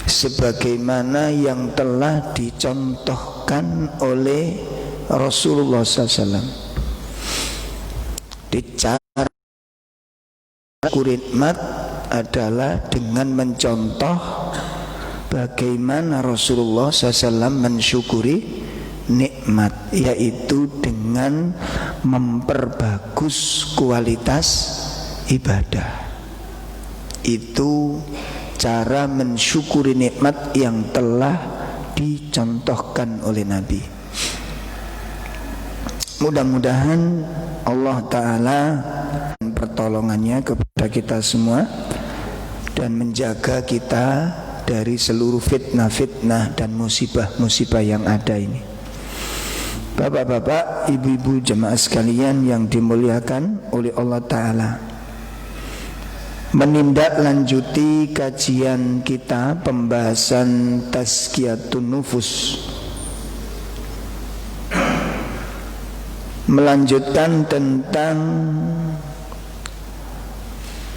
sebagaimana yang telah dicontohkan oleh Rasulullah SAW. Cara nikmat adalah dengan mencontoh bagaimana Rasulullah SAW mensyukuri nikmat, yaitu dengan memperbagus kualitas ibadah. Itu cara mensyukuri nikmat yang telah dicontohkan oleh Nabi. Mudah-mudahan Allah Ta'ala pertolongannya kepada kita semua dan menjaga kita dari seluruh fitnah-fitnah dan musibah-musibah yang ada ini. Bapak-bapak, ibu-ibu jemaah sekalian yang dimuliakan oleh Allah Ta'ala, menindaklanjuti kajian kita pembahasan tazkiyatun nufus, melanjutkan tentang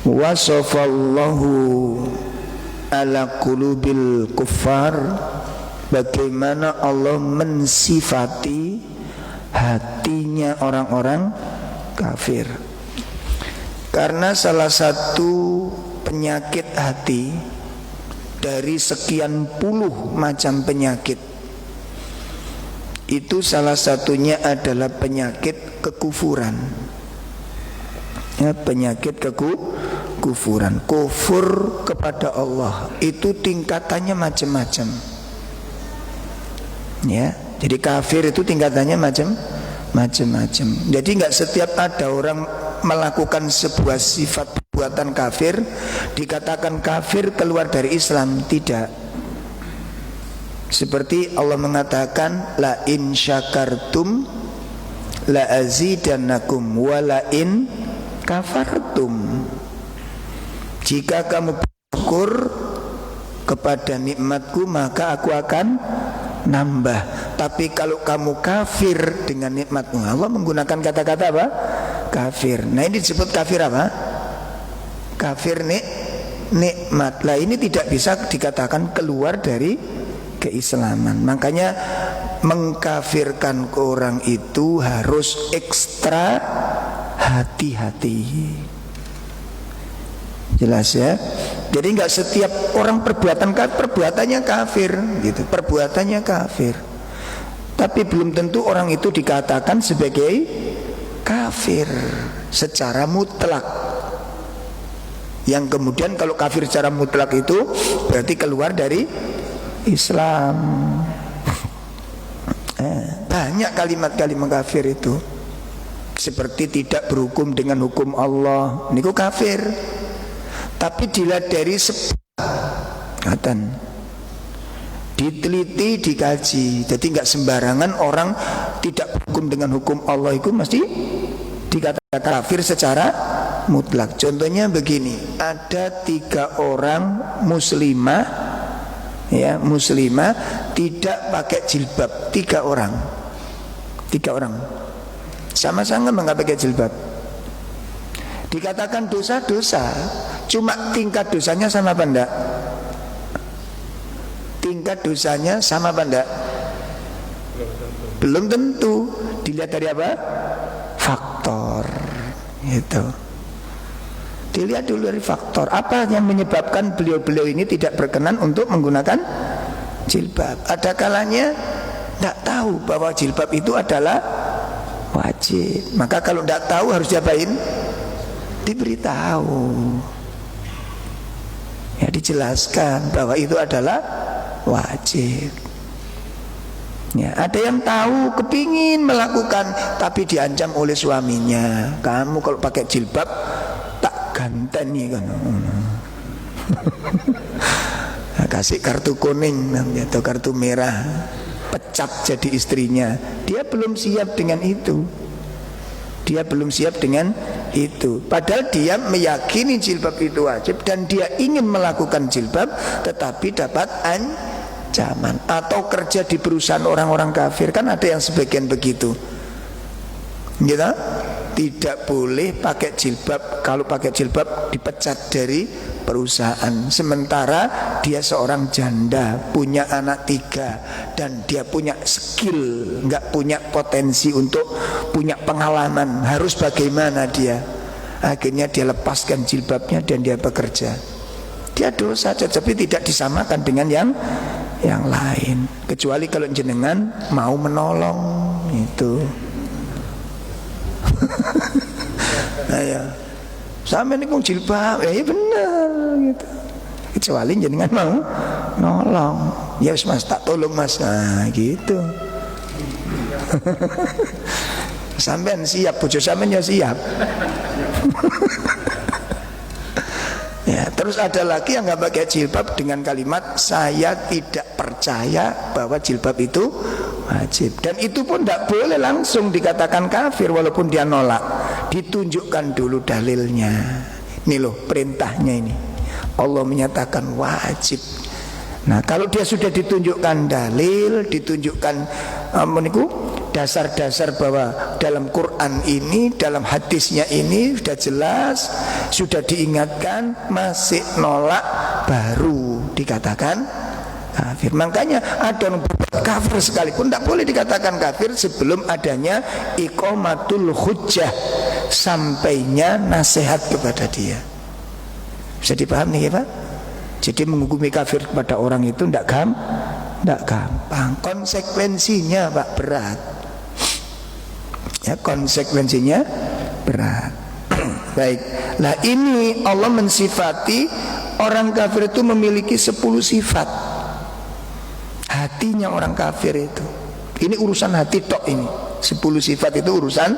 wasafallahu ala qulubil kuffar, bagaimana Allah mensifati hatinya orang-orang kafir. Karena salah satu penyakit hati dari sekian puluh macam penyakit, itu salah satunya adalah penyakit kekufuran. Ya, penyakit kekufuran, kufur kepada Allah itu tingkatannya macam-macam. Ya, jadi kafir itu tingkatannya macam-macam. Jadi nggak setiap ada orang melakukan sebuah sifat perbuatan kafir dikatakan kafir keluar dari Islam, tidak. Seperti Allah mengatakan la in syakartum la azidannakum wa la in kafartum, jika kamu bersyukur kepada nikmatku maka aku akan nambah. Tapi kalau kamu kafir dengan nikmatku, Allah menggunakan kata-kata apa? Kafir. Nah, ini disebut kafir apa? Kafir nikmat. Lah ini tidak bisa dikatakan keluar dari keislaman. Makanya mengkafirkan orang itu harus ekstra hati-hati. Jelas ya? Jadi nggak setiap orang perbuatannya kafir gitu, perbuatannya kafir. Tapi belum tentu orang itu dikatakan sebagai kafir secara mutlak. Yang kemudian kalau kafir secara mutlak itu berarti keluar dari Islam. Banyak kalimat-kalimat kafir itu, seperti tidak berhukum dengan hukum Allah, niku kafir. Tapi dilihat dari sebatan, diteliti, dikaji. Jadi nggak sembarangan orang tidak berhukum dengan hukum Allah itu mesti dikatakan kafir secara mutlak. Contohnya begini, ada 3 orang muslimah, ya, muslimah tidak pakai jilbab. 3 orang sama-sama nggak pakai jilbab, dikatakan dosa-dosa. Cuma tingkat dosanya sama apa enggak? Tingkat dosanya sama apa enggak? Belum tentu. Dilihat dari apa? Faktor itu. Dilihat dulu dari faktor apa yang menyebabkan beliau-beliau ini tidak berkenan untuk menggunakan jilbab. Ada kalanya tidak tahu bahwa jilbab itu adalah wajib. Maka kalau tidak tahu harus diapain? Diberitahu, ya, dijelaskan bahwa itu adalah wajib. Ya, ada yang tahu kepingin melakukan tapi diancam oleh suaminya, kamu kalau pakai jilbab tak ganteni kan. Kasih kartu kuning atau kartu merah, pecat jadi istrinya. Dia belum siap dengan itu. Dia belum siap dengan itu. Padahal dia meyakini jilbab itu wajib dan dia ingin melakukan jilbab, tetapi dapat ancaman. Atau kerja di perusahaan orang-orang kafir, kan ada yang sebagian begitu. Gitu? Tidak boleh pakai jilbab. Kalau pakai jilbab dipecat dari perusahaan. Sementara dia seorang janda, punya anak 3, dan dia punya skill, nggak punya potensi untuk punya pengalaman. Harus bagaimana dia? Akhirnya dia lepaskan jilbabnya dan dia bekerja. Dia dosa, tetapi tidak disamakan dengan yang lain. Kecuali kalau jenengan mau menolong itu. Nah ya, sampai ini kong jilbab, ya benar gitu. Kecuali jenengan mau nolong, ya mas tak tolong mas, nah gitu. Sampean siap, bojo sampean ya siap. Ya, terus ada lagi yang nggak pakai jilbab dengan kalimat saya tidak percaya bahwa jilbab itu wajib, dan itu pun tidak boleh langsung dikatakan kafir walaupun dia nolak. Ditunjukkan dulu dalilnya. Ini loh perintahnya ini. Allah menyatakan wajib. Nah, kalau dia sudah ditunjukkan dalil, ditunjukkan dasar-dasar bahwa dalam Quran ini, dalam hadisnya ini sudah jelas, sudah diingatkan, masih nolak, baru dikatakan kafir. Makanya ada orang berbuat kafir sekalipun tidak boleh dikatakan kafir sebelum adanya iqamatul hujjah, sampainya nasihat kepada dia. Bisa dipahami ya Pak? Jadi menghukumi kafir kepada orang itu tidak gampang. Konsekuensinya Pak berat. Ya, konsekuensinya berat. Baik. Nah ini Allah mensifati orang kafir itu memiliki 10 sifat. Hatinya orang kafir itu. Ini urusan hati tok ini. 10 sifat itu urusan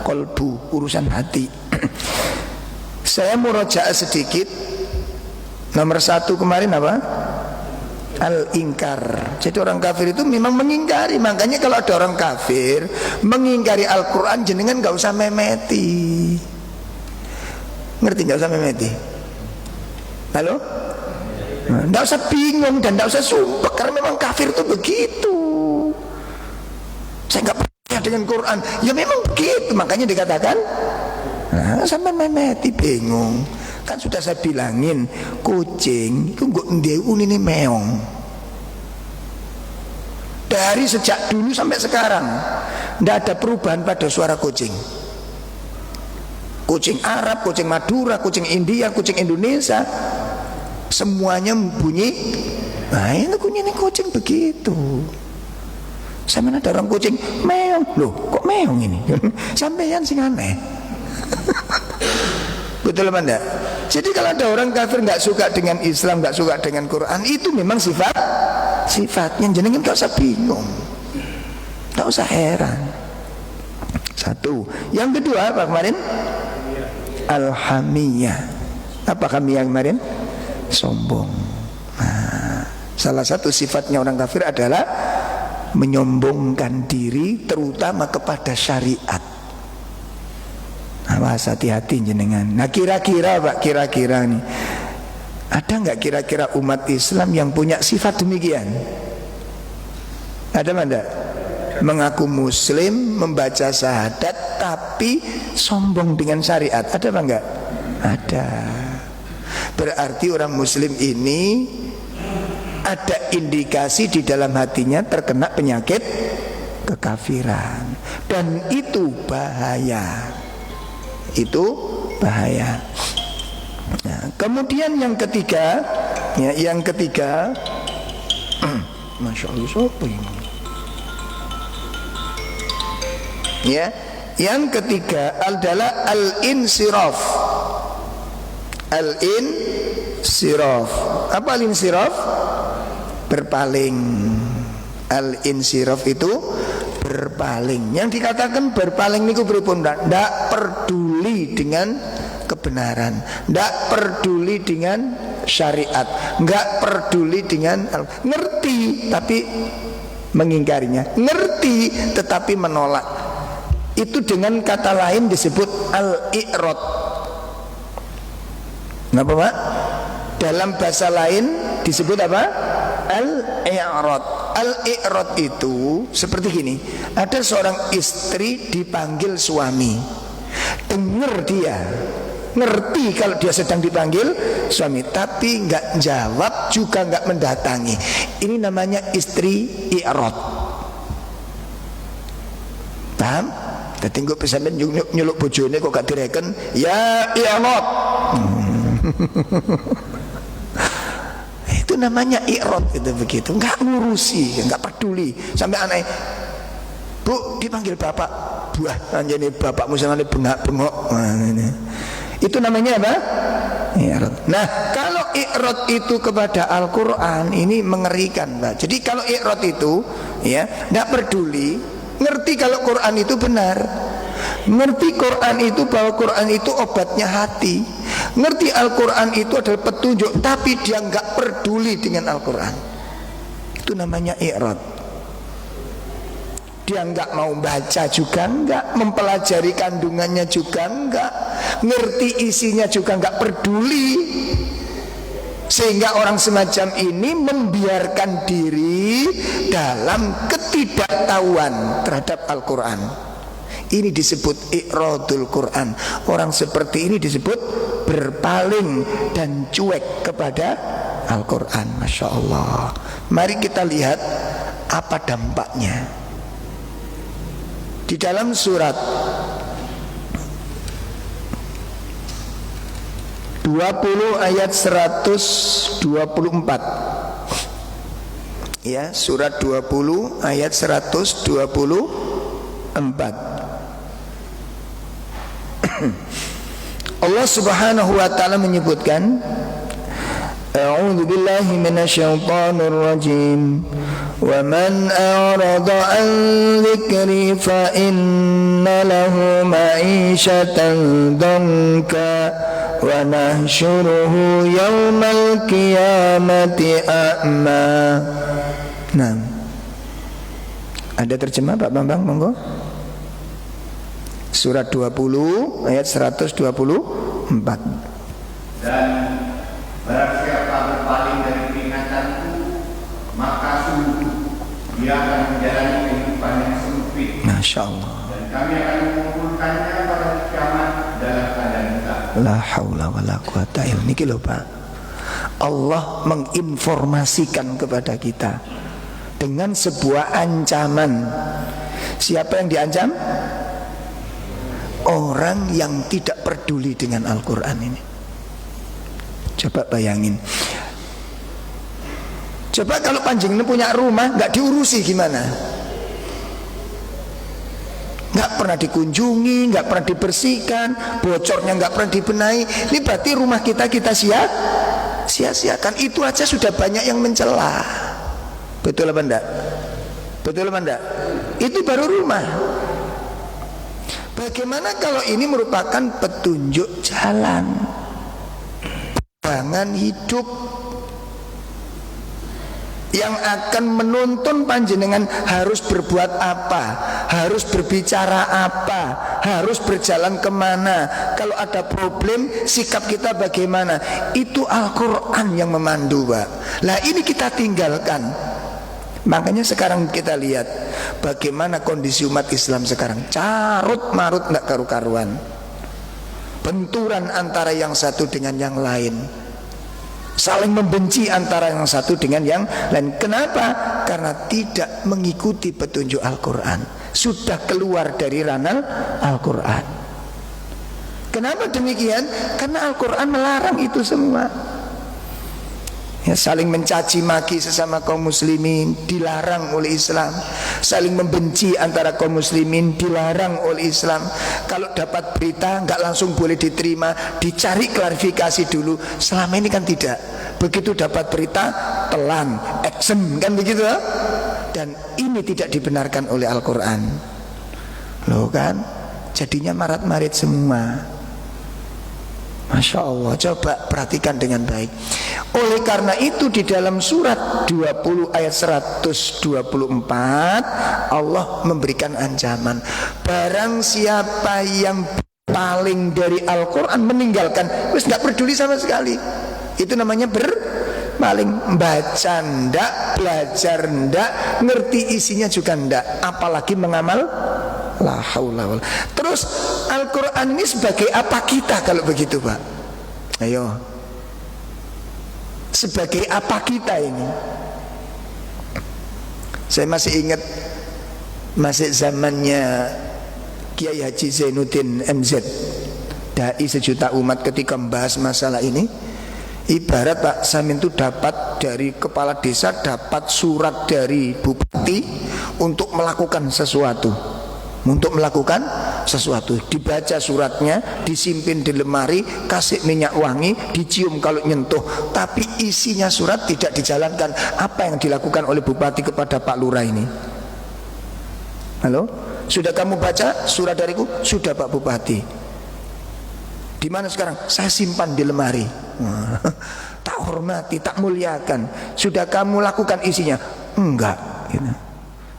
kolbu, urusan hati. Saya murojaah sedikit. Nomor 1 kemarin apa? Al-ingkar. Jadi orang kafir itu memang mengingkari. Makanya kalau ada orang kafir mengingkari Al-Quran, jenengan gak usah memeti. Ngerti gak usah memeti? Halo? Gak usah bingung dan gak usah sumpah, karena memang kafir itu begitu. Saya gak percaya dengan Quran, ya memang begitu. Makanya dikatakan sampai memeti, bingung. Kan sudah saya bilangin, kucing itu nggak ndeu ini meong. Dari sejak dulu sampai sekarang tidak ada perubahan pada suara kucing. Kucing Arab, kucing Madura, kucing India, kucing Indonesia, semuanya bunyi. Nah ini kucing begitu. Sama ada orang kucing meong, loh kok meong ini? Sampeyan sing aneh. Betul apa enggak? Jadi kalau ada orang kafir nggak suka dengan Islam, nggak suka dengan Quran, itu memang sifatnya. Jenengan nggak usah bingung, nggak usah heran. 1. Yang kedua apa kemarin? Al-hamiyah. Apa hamiyah kemarin? Sombong. Nah, salah satu sifatnya orang kafir adalah menyombongkan diri, terutama kepada syariat. Awas, hati-hati jenengan. Nah kira-kira Pak, kira-kira nih, ada nggak kira-kira umat Islam yang punya sifat demikian? Ada enggak? Mengaku muslim, membaca syahadat, tapi sombong dengan syariat. Ada apa enggak? Ada. Berarti orang muslim ini ada indikasi di dalam hatinya terkena penyakit kekafiran, dan itu bahaya. Itu bahaya. Nah, kemudian yang ketiga, Masya Allah, siapa ini? Ya, yang ketiga adalah al-insiraf. Al-insiraf. Apa al-insiraf? Berpaling. Al-insiraf itu berpaling. Yang dikatakan berpaling niku pripun? Ndak peduli dengan kebenaran, ndak peduli dengan syariat, nggak peduli dengan ngerti tapi mengingkarinya, ngerti tetapi menolak. Itu dengan kata lain disebut al-i'rad. Napa Pak? Dalam bahasa lain disebut apa? Al-i'rad. Al-i'rad itu seperti gini. Ada seorang istri dipanggil suami, dengar dia, ngerti kalau dia sedang dipanggil suami, tapi nggak jawab juga nggak mendatangi. Ini namanya istri i'rad. Paham? Dadi engko sampeyan nyeluk bojone kok gak direken, ya i'rad. Itu namanya i'rad, itu begitu, nggak ngurusi, nggak peduli. Sampai aneh, Bu, dipanggil bapak, buah anjene bapakmu sangat bengak-bengok. Itu namanya apa? I'rad. Nah, kalau i'rad itu kepada Al-Quran ini mengerikan, Pak. Jadi kalau i'rad itu ya nggak peduli, ngerti kalau Quran itu benar, ngerti Quran itu bahwa Quran itu obatnya hati, ngerti Al-Quran itu adalah petunjuk, tapi dia nggak peduli dengan Al-Quran. Itu namanya i'rad. Dia nggak mau baca juga nggak, mempelajari kandungannya juga nggak, ngerti isinya juga nggak peduli. Sehingga orang semacam ini membiarkan diri dalam ketidaktahuan terhadap Al-Quran. Ini disebut i'radul Quran. Orang seperti ini disebut berpaling dan cuek kepada Al-Quran. Masya Allah. Mari kita lihat apa dampaknya. Di dalam surat 20 ayat 124, ya, surat 20 ayat 124. Allah Subhanahu wa taala menyebutkan, A'udzu billahi minasyaitonir rajim. Wa man a'rada an dzikri fa inna lahu ma'isyatan danka wa nahsyuruhu yaumal qiyamati a'ma. Nah, ada terjemah Pak Bambang, monggo. Surat 20 ayat 124. Dan barang siapa berpaling dari peringatanku, maka sungguh dia akan menjalani kehidupan yang sempit. Masya Allah. Dan kami akan mengumpulkannya pada kiamat dalam keadaan buta. La haula wala quwata illa billah. Niki lho Pak, Allah menginformasikan kepada kita dengan sebuah ancaman. Siapa yang diancam? Orang yang tidak peduli dengan Al-Quran ini. Coba bayangin. Coba kalau panjenengan punya rumah nggak diurusi gimana? Nggak pernah dikunjungi, nggak pernah dibersihkan, bocornya nggak pernah dibenahi. Ini berarti rumah kita sia-siakan. Itu aja sudah banyak yang mencela. Betul apa enggak? Betul apa enggak? Itu baru rumah. Bagaimana kalau ini merupakan petunjuk jalan, pandangan hidup yang akan menuntun panjenengan harus berbuat apa, harus berbicara apa, harus berjalan kemana, kalau ada problem sikap kita bagaimana. Itu Al-Quran yang memandu, Pak. Lah ini kita tinggalkan. Makanya sekarang kita lihat bagaimana kondisi umat Islam sekarang, carut marut nggak karu-karuan, benturan antara yang satu dengan yang lain, saling membenci antara yang satu dengan yang lain. Kenapa? Karena tidak mengikuti petunjuk Al-Quran, sudah keluar dari ranah Al-Quran. Kenapa demikian? Karena Al-Quran melarang itu semua. Ya, saling mencaci maki sesama kaum muslimin dilarang oleh Islam. Saling membenci antara kaum muslimin dilarang oleh Islam. Kalau dapat berita nggak langsung boleh diterima, dicari klarifikasi dulu. Selama ini kan tidak. Begitu dapat berita telan, action, kan begitu? Dan ini tidak dibenarkan oleh Al-Quran. Loh kan? Jadinya marat-marit semua. Masya Allah, coba perhatikan dengan baik. Oleh karena itu di dalam surat 20 ayat 124 Allah memberikan ancaman. Barang siapa yang paling dari Al-Quran, meninggalkan, wis gak peduli sama sekali, itu namanya berpaling. Baca ndak, belajar ndak, ngerti isinya juga ndak, apalagi mengamal. La haula wala. Terus Al-Quran ini sebagai apa kita kalau begitu Pak? Ayo, sebagai apa kita ini? Saya masih ingat, masih zamannya Kiai Haji Zainuddin MZ, dai sejuta umat, ketika membahas masalah ini. Ibarat Pak Samin itu dapat dari kepala desa, dapat surat dari bupati untuk melakukan sesuatu. Untuk melakukan sesuatu, dibaca suratnya, disimpan di lemari, kasih minyak wangi, dicium kalau nyentuh, tapi isinya surat tidak dijalankan. Apa yang dilakukan oleh bupati kepada Pak Lurah ini? Halo? Sudah kamu baca surat dariku? Sudah Pak Bupati. Di mana sekarang? Saya simpan di lemari. Tak hormati, tak muliakan. Sudah kamu lakukan isinya? Enggak.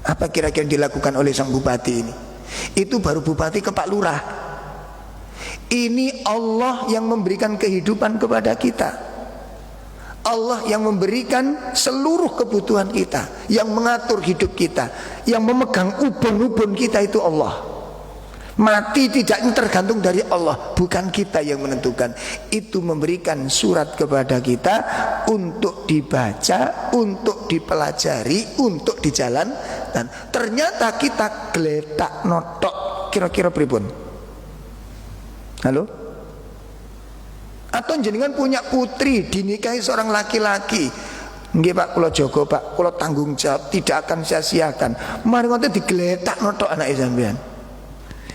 Apa kira-kira dilakukan oleh sang bupati ini? Itu baru bupati ke Pak Lurah. Ini Allah yang memberikan kehidupan kepada kita. Allah yang memberikan seluruh kebutuhan kita, yang mengatur hidup kita, yang memegang ubun-ubun kita itu Allah. Mati tidaknya tergantung dari Allah, bukan kita yang menentukan. Itu memberikan surat kepada kita untuk dibaca, untuk dipelajari, untuk dijalankan. Ternyata kita geletak notok, kira-kira pripun? Halo? Atau jenengan punya putri dinikahi seorang laki-laki, nggih Pak, kula jaga Pak, kula tanggung jawab, tidak akan sia-siakan. Mari ngoten digeletak notok anake sampean.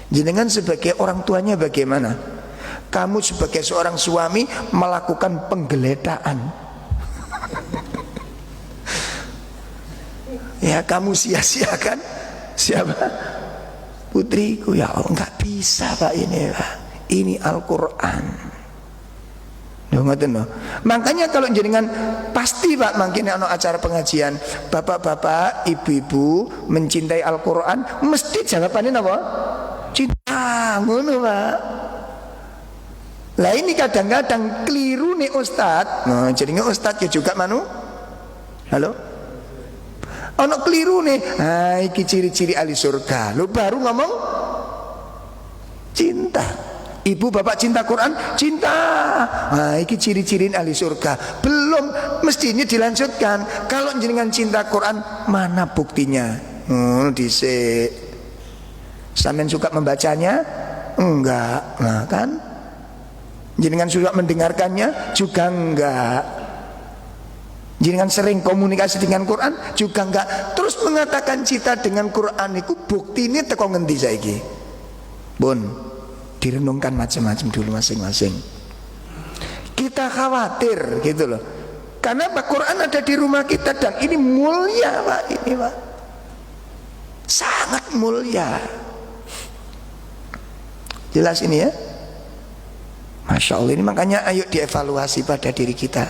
Jenengan sebagai orang tuanya bagaimana? Kamu sebagai seorang suami melakukan penggeletaan. Ya kamu sia-siakan siapa? Putriku, ya Allah, nggak bisa Pak ini Pak. Ini Al-Quran. Makanya kalau jenengan pasti Pak, makin ada acara pengajian, bapak-bapak, ibu-ibu mencintai Al-Quran, mesti jawabannya apa? Cinta, ngono Pak. Lah ini kadang-kadang keliru nih Ustadz. Nah, jadinya Ustadz ya juga manu. Halo? Ono keliru nih. Nah, iki ciri-ciri ahli surga. Lu baru ngomong cinta. Ibu bapak cinta Quran, cinta. Nah, iki ciri-ciri ahli surga. Belum, mestinya dilanjutkan. Kalau jenengan cinta Quran, mana buktinya? Dhisik. Sampean suka membacanya? Enggak. Nah kan? Jenengan suka mendengarkannya? Juga enggak. Jenengan sering komunikasi dengan Quran? Juga enggak. Terus mengatakan cinta dengan Quran itu bukti ini teko ngendi saiki? Bun, direnungkan macam-macam dulu masing-masing. Kita khawatir gitu loh. Karena Pak, Quran ada di rumah kita dan ini mulia Pak, ini Pak. Sangat mulia. Jelas ini ya? Masya Allah, ini makanya ayo dievaluasi pada diri kita.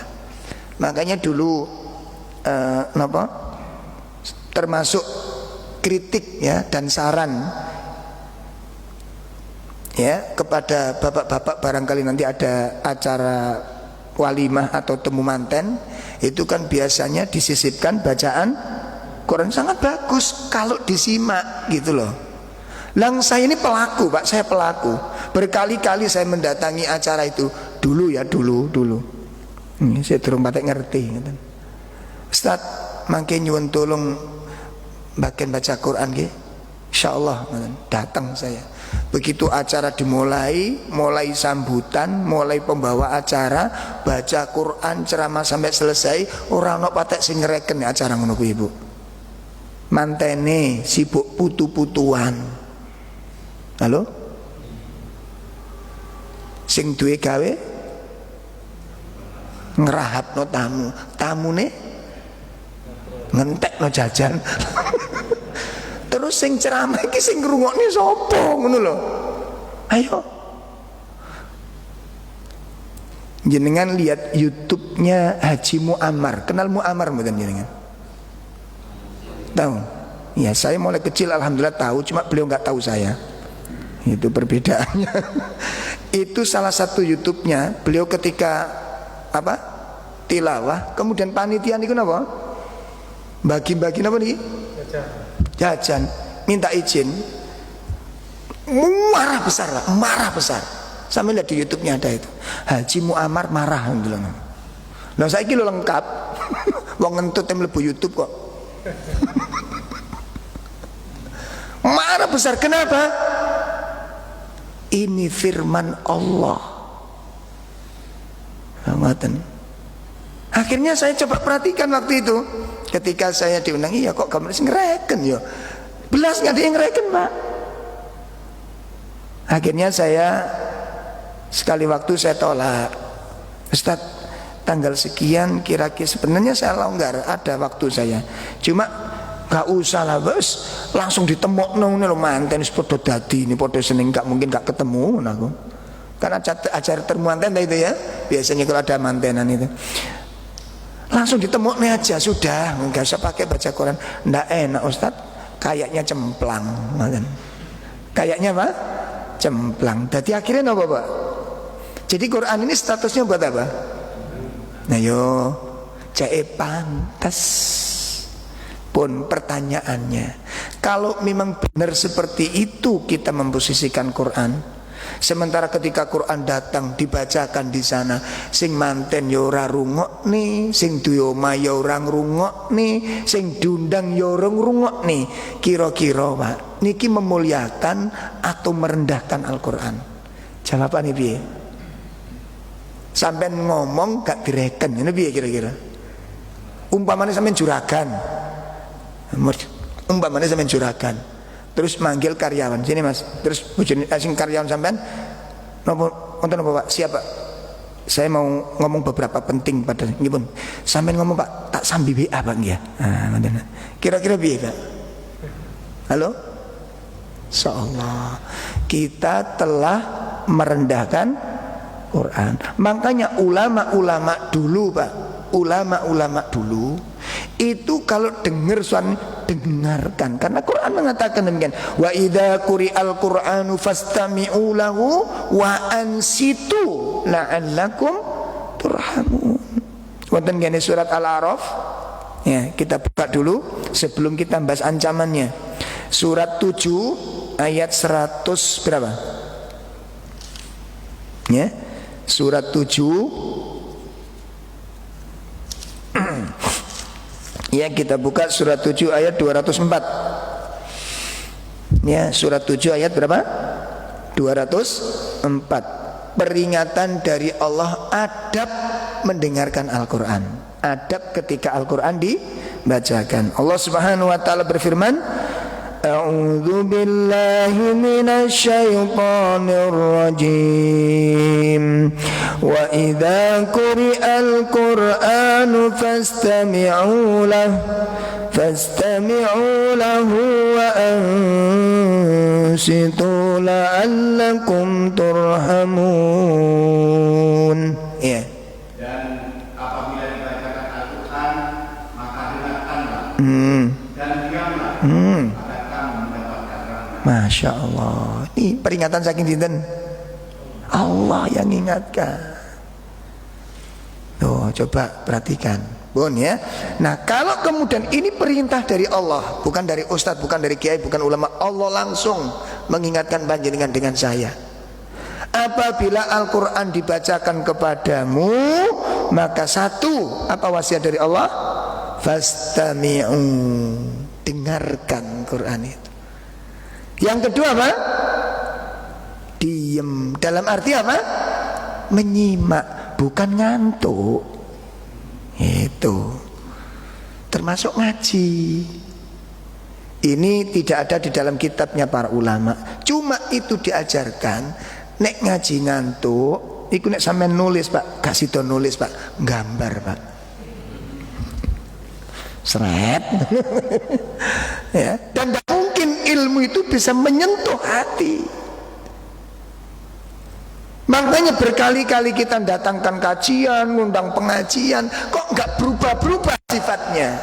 Makanya dulu termasuk kritik ya dan saran ya kepada bapak-bapak, barangkali nanti ada acara walimah atau temu manten, itu kan biasanya disisipkan bacaan Quran sangat bagus kalau disimak gitu loh. Lang saya ini pelaku Pak, saya pelaku. Berkali-kali saya mendatangi acara itu. Dulu ya, dulu. Saya durung patek ngerti. Ustaz, mangke nyuwun tolong bagian baca Quran nggih. Insyaallah datang saya. Begitu acara dimulai, mulai sambutan, mulai pembawa acara, baca Quran, ceramah sampai selesai, ora ono patek sing ngereken acara ngono kuwi Ibu. Mantene sibuk putu-putuan. Halo? Sing duwe gawe ngerahapno tamu, tamune ngentekno jajan. Terus sing ceramah iki sing ngrungokne sapa ngono lho. Ayo. Jenengan lihat YouTube-nya Haji Muammar. Kenal Muammar mboten jenengan? Tahu? Ya, saya mulai kecil alhamdulillah tahu, cuma beliau enggak tahu saya. Itu perbedaannya. Itu salah satu YouTube-nya beliau ketika tilawah, kemudian panitia niku napa? Bagi-bagi napa niki? Jajan. Minta izin. marah besar lah, marah besar. Sampai lihat di YouTube-nya ada itu. Haji Muammar marah gitu loh. Nah saiki lho lengkap. Wong ngentut yang mlebu YouTube kok. Marah besar, kenapa? Ini firman Allah. Akhirnya saya coba perhatikan waktu itu. Ketika saya diundang, iya kok kamu ngereken ya. Belas nggak ada yang ngereken Pak. Akhirnya saya sekali waktu saya tolak. Ustaz, tanggal sekian kira-kira sebenarnya saya longgar, ada waktu saya. Cuma gak usah lah bos, langsung ditemokno nih lo manten podo dadi ini podo seneng gak mungkin gak ketemu aku. Kan acara termanten itu ya, biasanya kalau ada mantenan itu. Langsung ditemokno aja sudah, nggak usah pakai baca Quran. Ndak enak Ustaz, kayaknya cemplang, kayaknya apa? Cemplang. Jadi akhirnya apa Pak? Jadi Quran ini statusnya buat apa? Nah yo, cek pantas. Pun pertanyaannya, kalau memang benar seperti itu kita memposisikan Quran, sementara ketika Quran datang dibacakan di sana, sing manten yo ora rungok nih, sing duwe omah yo ora ngrungok nih, sing diundang yo ora ngrungok nih, kira-kira Pak, niki memuliakan atau merendahkan Al-Quran? Jawabannya piye? Sampai ngomong gak direken, ini piye kira-kira? Umpamanya sampean juragan, umpamanya sampean juragan, terus manggil karyawan, sini mas, terus bujuni asing karyawan sampean, nonton apa Pak? Siapa? Saya mau ngomong beberapa penting pada ini pun. Sampean ngomong Pak, tak sambil BA Pak ya. Kira-kira piye Pak? Halo? Insyaallah kita telah merendahkan Quran. Makanya ulama-ulama dulu Pak, ulama-ulama dulu itu kalau dengar suara dengarkan, karena Quran mengatakan demikian. Wa idza quri'al Qur'anu fastami'u lahu wa ansitu la'allakum turhamun. Wonten gene surat Al-A'raf. Ya, kita buka dulu sebelum kita bahas ancamannya. Surat 7 ayat 100 berapa? Ya. Surat 7 ya, kita buka surat 7 ayat 204. Ya, surat 7 ayat berapa? 204. Peringatan dari Allah adab mendengarkan Al-Quran, adab ketika Al-Quran dibacakan. Allah Subhanahu wa ta'ala berfirman, A'udzu billahi minasy syaithanir rajim. Wa idza quri'al Qur'anu fastami'u lahu wa ansitu la'allakum turhamun. Ya. Dan apabila dibacakan Al-Quran, maka dengarkanlah dan diamlah. Masya Allah. Ini peringatan saking dinten Allah yang ingatkan. Tuh, coba perhatikan Bun ya. Nah kalau kemudian ini perintah dari Allah, bukan dari ustadz, bukan dari kiai, bukan ulama, Allah langsung mengingatkan panjenengan dengan saya. Apabila Al-Quran dibacakan kepadamu, maka satu, apa wasiat dari Allah? Fastami'u, dengarkan Quran itu. Yang kedua apa? Diem. Dalam arti apa? Menyimak, bukan ngantuk. Itu termasuk ngaji. Ini tidak ada di dalam kitabnya para ulama. Cuma itu diajarkan. Nek ngaji ngantuk, iku nek sampean nulis Pak, kasih to nulis Pak, gambar Pak. Seret. Ya, dan tidak mungkin ilmu itu bisa menyentuh hati. Makanya berkali-kali kita datangkan kajian, ngundang pengajian, kok nggak berubah-berubah sifatnya.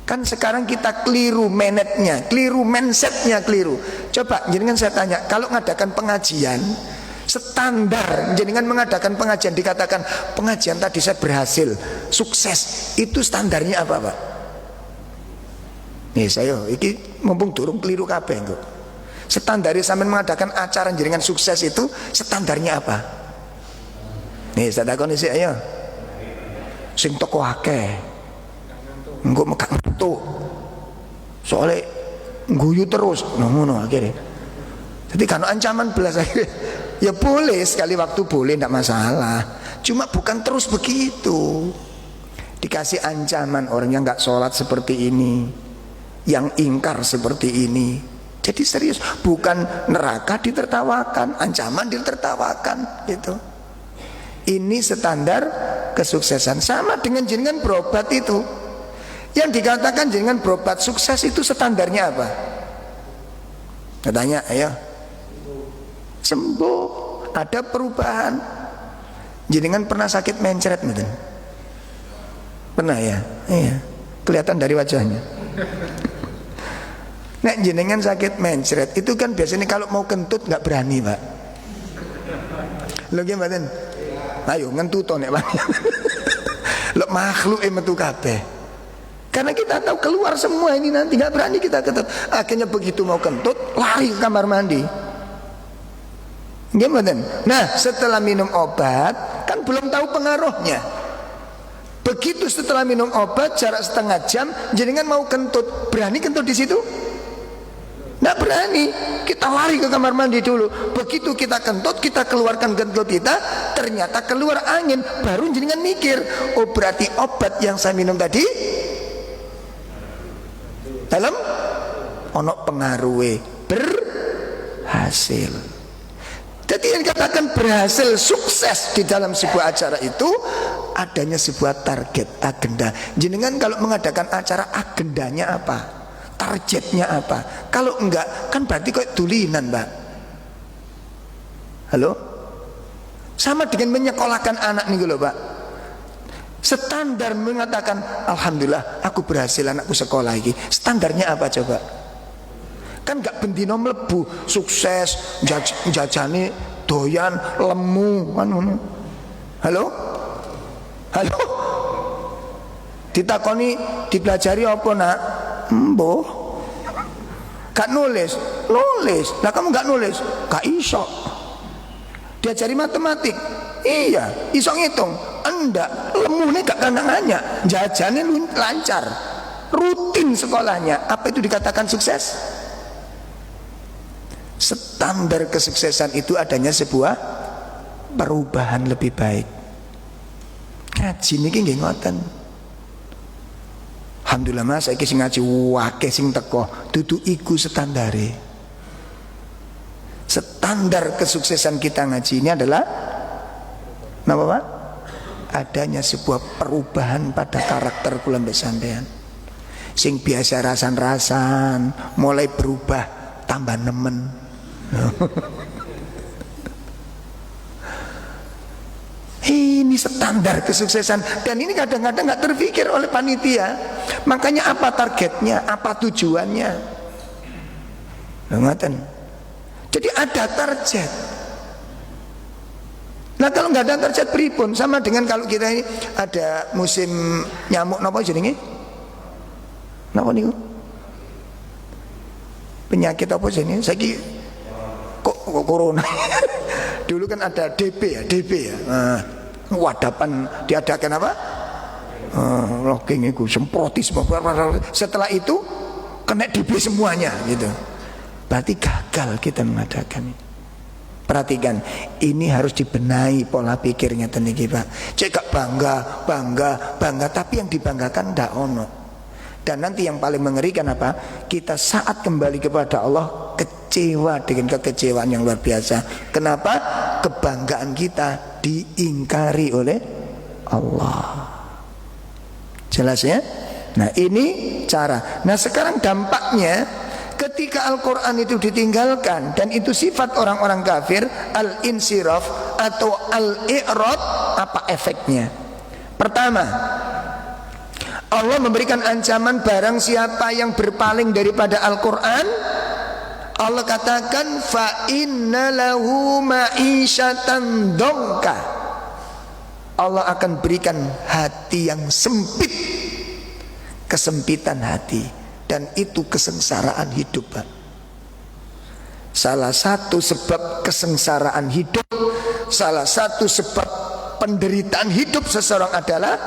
Kan sekarang kita keliru manetnya, keliru mindsetnya, keliru. Coba jenengan saya tanya, kalau ngadakan pengajian standar, jenengan mengadakan pengajian dikatakan pengajian tadi saya berhasil, sukses, itu standarnya apa Pak? Nih saya, iki mumpung durung keliru kabeh kok. Standar sampean mengadakan acara jenengan sukses itu standarnya apa? Nih saya takon sih ayo. Sing teko akeh. Engko mekak metu. Soale guyu terus ngono akhirnya. Jadi kan ancaman belas akhirnya. Ya boleh sekali waktu boleh, tidak masalah. Cuma bukan terus begitu. Dikasih ancaman orang yang nggak sholat seperti ini, yang ingkar seperti ini. Jadi serius, bukan neraka ditertawakan, ancaman ditertawakan gitu. Ini standar kesuksesan. Sama dengan jenengan berobat itu. Yang dikatakan jenengan berobat sukses itu standarnya apa? Katanya, ayo sembuh, ada perubahan. Jenengan pernah sakit mencret betul? Pernah ya? Iya, kelihatan dari wajahnya. Nek jenengan sakit mencret itu kan biasanya kalau mau kentut nggak berani, Pak. Lho gimana? Ayo ngentut nek Pak. Lho makhluk metu kabeh. Karena kita tahu keluar semua ini nanti nggak berani kita kentut. Akhirnya begitu mau kentut lari ke kamar mandi. Gimana? Nah setelah minum obat kan belum tahu pengaruhnya. Begitu setelah minum obat jarak setengah jam, jenengan mau kentut, berani kentut di situ? Nggak berani. Kita lari ke kamar mandi dulu. Begitu kita kentut, kita keluarkan kentut kita, ternyata keluar angin. Baru jenengan mikir, oh berarti obat yang saya minum tadi dalam ono pengaruhe berhasil. Jadi yang dikatakan berhasil sukses di dalam sebuah acara itu adanya sebuah target, agenda. Jenengan kalau mengadakan acara agendanya apa? Targetnya apa? Kalau enggak kan berarti kayak tulinan, Mbak. Halo? Sama dengan menyekolahkan anak nih loh, Pak. Standar mengatakan alhamdulillah aku berhasil anakku sekolah lagi. Standarnya apa coba? Kan gak bendino mlebu sukses jajane doyan lemu kan. Halo? Halo? Ditakoni dipelajari apa nak? Mbah. Gak nulis. Nulis. Lah kamu gak nulis? Gak iso. Diajari matematik. Iya, iso ngitung. Enggak, lemune gak kandangannya. Jajane lancar. Rutin sekolahnya. Apa itu dikatakan sukses? Standar kesuksesan itu adanya sebuah perubahan lebih baik. Ngaji niki nggih ngoten. Alhamdulillah Mas saiki sing ngaji akeh sing teko, dudu iku standare. Standar kesuksesan kita ngaji ini adalah napa Pak? Adanya sebuah perubahan pada karakter kula mbek sampean. Sing biasa rasan-rasan mulai berubah tambah nemen. Ini standar kesuksesan. Dan ini kadang-kadang gak terpikir oleh panitia. Makanya apa targetnya, apa tujuannya. Ngeten. Jadi ada target. Nah kalau nggak ada target pripun, sama dengan kalau kita ini ada musim nyamuk napa jenenge? Napa niku? Penyakit apa jenenge? Saiki kok corona. Dulu kan ada DB ya, DB ya. Wadapan diadakan apa? Locking itu semprotis. Setelah itu kena DB semuanya gitu. Berarti gagal kita mengadakan ini. Perhatikan, ini harus dibenahi pola pikirnya teniki Pak. Cek gak bangga, tapi yang dibanggakan ndak ono. Dan nanti yang paling mengerikan apa? Kita saat kembali kepada Allah kecewa dengan kekecewaan yang luar biasa. Kenapa? Kebanggaan kita diingkari oleh Allah. Jelas ya? Nah ini cara. Nah sekarang dampaknya ketika Al-Quran itu ditinggalkan, dan itu sifat orang-orang kafir, al-insiraf atau al-i'rad, apa efeknya? Pertama, Allah memberikan ancaman barang siapa yang berpaling daripada Al-Quran. Allah katakan fa inna lahu ma'isyatan dongka. Allah akan berikan hati yang sempit, kesempitan hati. Dan itu kesengsaraan hidup Pak. Salah satu sebab kesengsaraan hidup, salah satu sebab penderitaan hidup seseorang adalah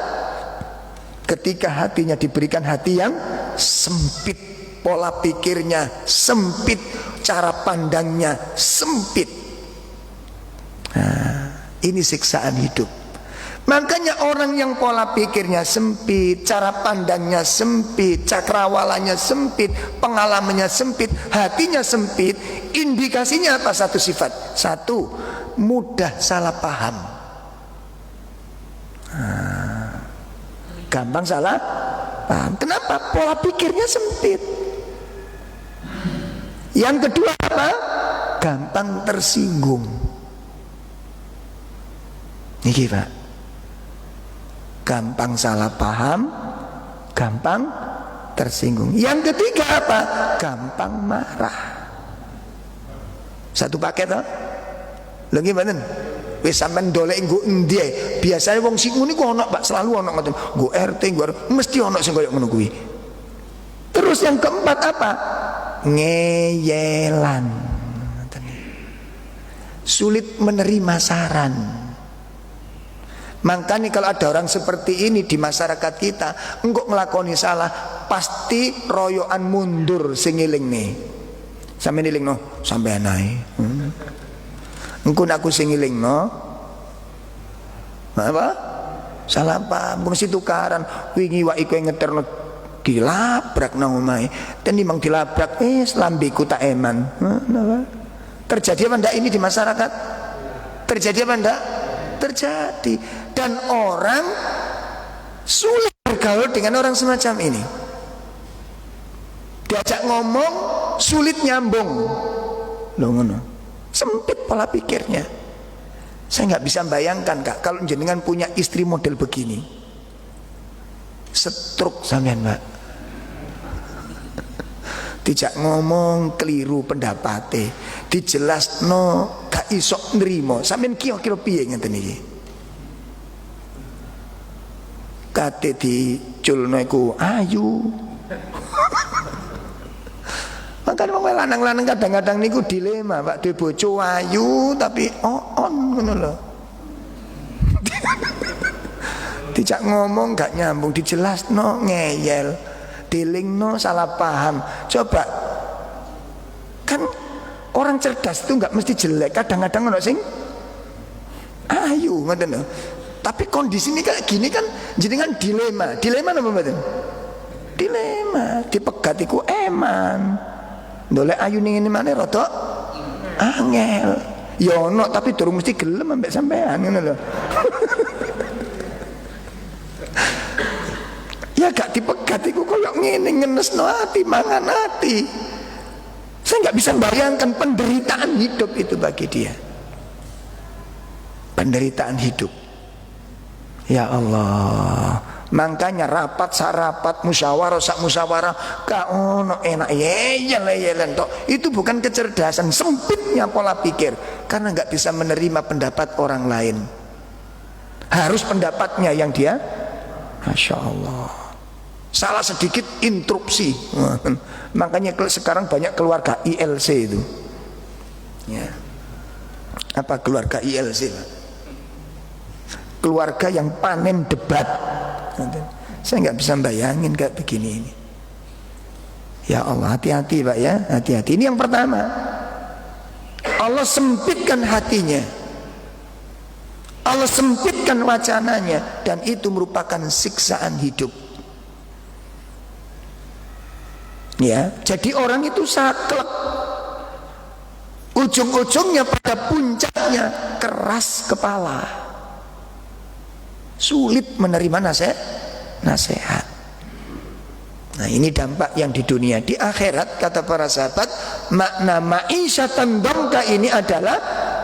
ketika hatinya diberikan hati yang sempit, pola pikirnya sempit, cara pandangnya sempit. Nah, ini siksaan hidup. Makanya orang yang pola pikirnya sempit, cara pandangnya sempit, cakrawalannya sempit, pengalamannya sempit, hatinya sempit, indikasinya apa? Satu sifat. Satu, mudah salah paham. Gampang salah paham. Kenapa? Pola pikirnya sempit. Yang kedua apa? Gampang tersinggung. Niki Pak, gampang salah paham, gampang tersinggung. Yang ketiga apa? Gampang marah. Satu paket toh? Lho nggih mboten? Wis sampean dolek nggo endi ae. Biasane wong sing ngene ku ono Pak, selalu ono ngoten. Nggo RT, nggo mesti ono sing koyo ngono kuwi. Terus yang keempat apa? Ngeyelan. Sulit menerima saran. Makanya kalau ada orang seperti ini di masyarakat kita, engkau ngelakoni salah, pasti royoan mundur singiling nih. Sampai niling no, sampai anai. Engkau aku singiling no, apa? Salah paham, mesti tukaran. Wingi wa iku ngeterno dilabrak nang omahe. Dan memang dilabrak, lambiku tak eman. Terjadi apa enggak ini di masyarakat? Terjadi apa enggak? Terjadi. Dan orang sulit bergaul dengan orang semacam ini. Diajak ngomong sulit nyambung. Loh ngono. Sempit pola pikirnya. Saya nggak bisa bayangkan Kak, kalau jenengan punya istri model begini. Setruk sampean Pak. Dijak ngomong keliru pendapate, dijelasno gak iso nrimo. Sampeyan kira-kira piye ngeten iki? Kate diculno iku ayu. Makanya wong lanang-lanang kadang-kadang niku dilema, Pak, duwe bojo ayu tapi on ngono lho. Dijak ngomong gak nyambung, dijelasno ngeyel, dilingno salah paham. Coba, kan orang cerdas itu gak mesti jelek, kadang-kadang ono sing ayu ngoten lho. Tapi kondisi ini kayak gini kan jadi kan dilema napa mboten? Dilema, dipegat iku eman. Ndolek ayu ning ngene maneh rada angel. Ya ono tapi durung mesti gelem ambek sampean ngono lho. Ya gak dipegat iku koyo ngene ngenesno ati, mangan ati. Saya gak bisa bayangkan penderitaan hidup itu bagi dia. Penderitaan hidup. Ya Allah. Makanya rapat sarapat, musyawarah sak musyawarah gak ono enak yeyel tok. Itu bukan kecerdasan, sempitnya pola pikir. Karena gak bisa menerima pendapat orang lain. Harus pendapatnya yang dia, Masya Allah. Salah sedikit interupsi. Makanya sekarang banyak keluarga ILC itu. Ya. Apa keluarga ILC? Keluarga yang panen debat. Saya nggak bisa bayangin kayak begini ini. Ya Allah, hati-hati Pak ya, hati-hati. Ini yang pertama. Allah sempitkan hatinya, Allah sempitkan wacananya, dan itu merupakan siksaan hidup. Ya, jadi orang itu saklek, ujung-ujungnya pada puncaknya keras kepala, sulit menerima nasihat. Nah ini dampak yang di dunia. Di akhirat kata para sahabat, makna ma'isyatan dongka ini adalah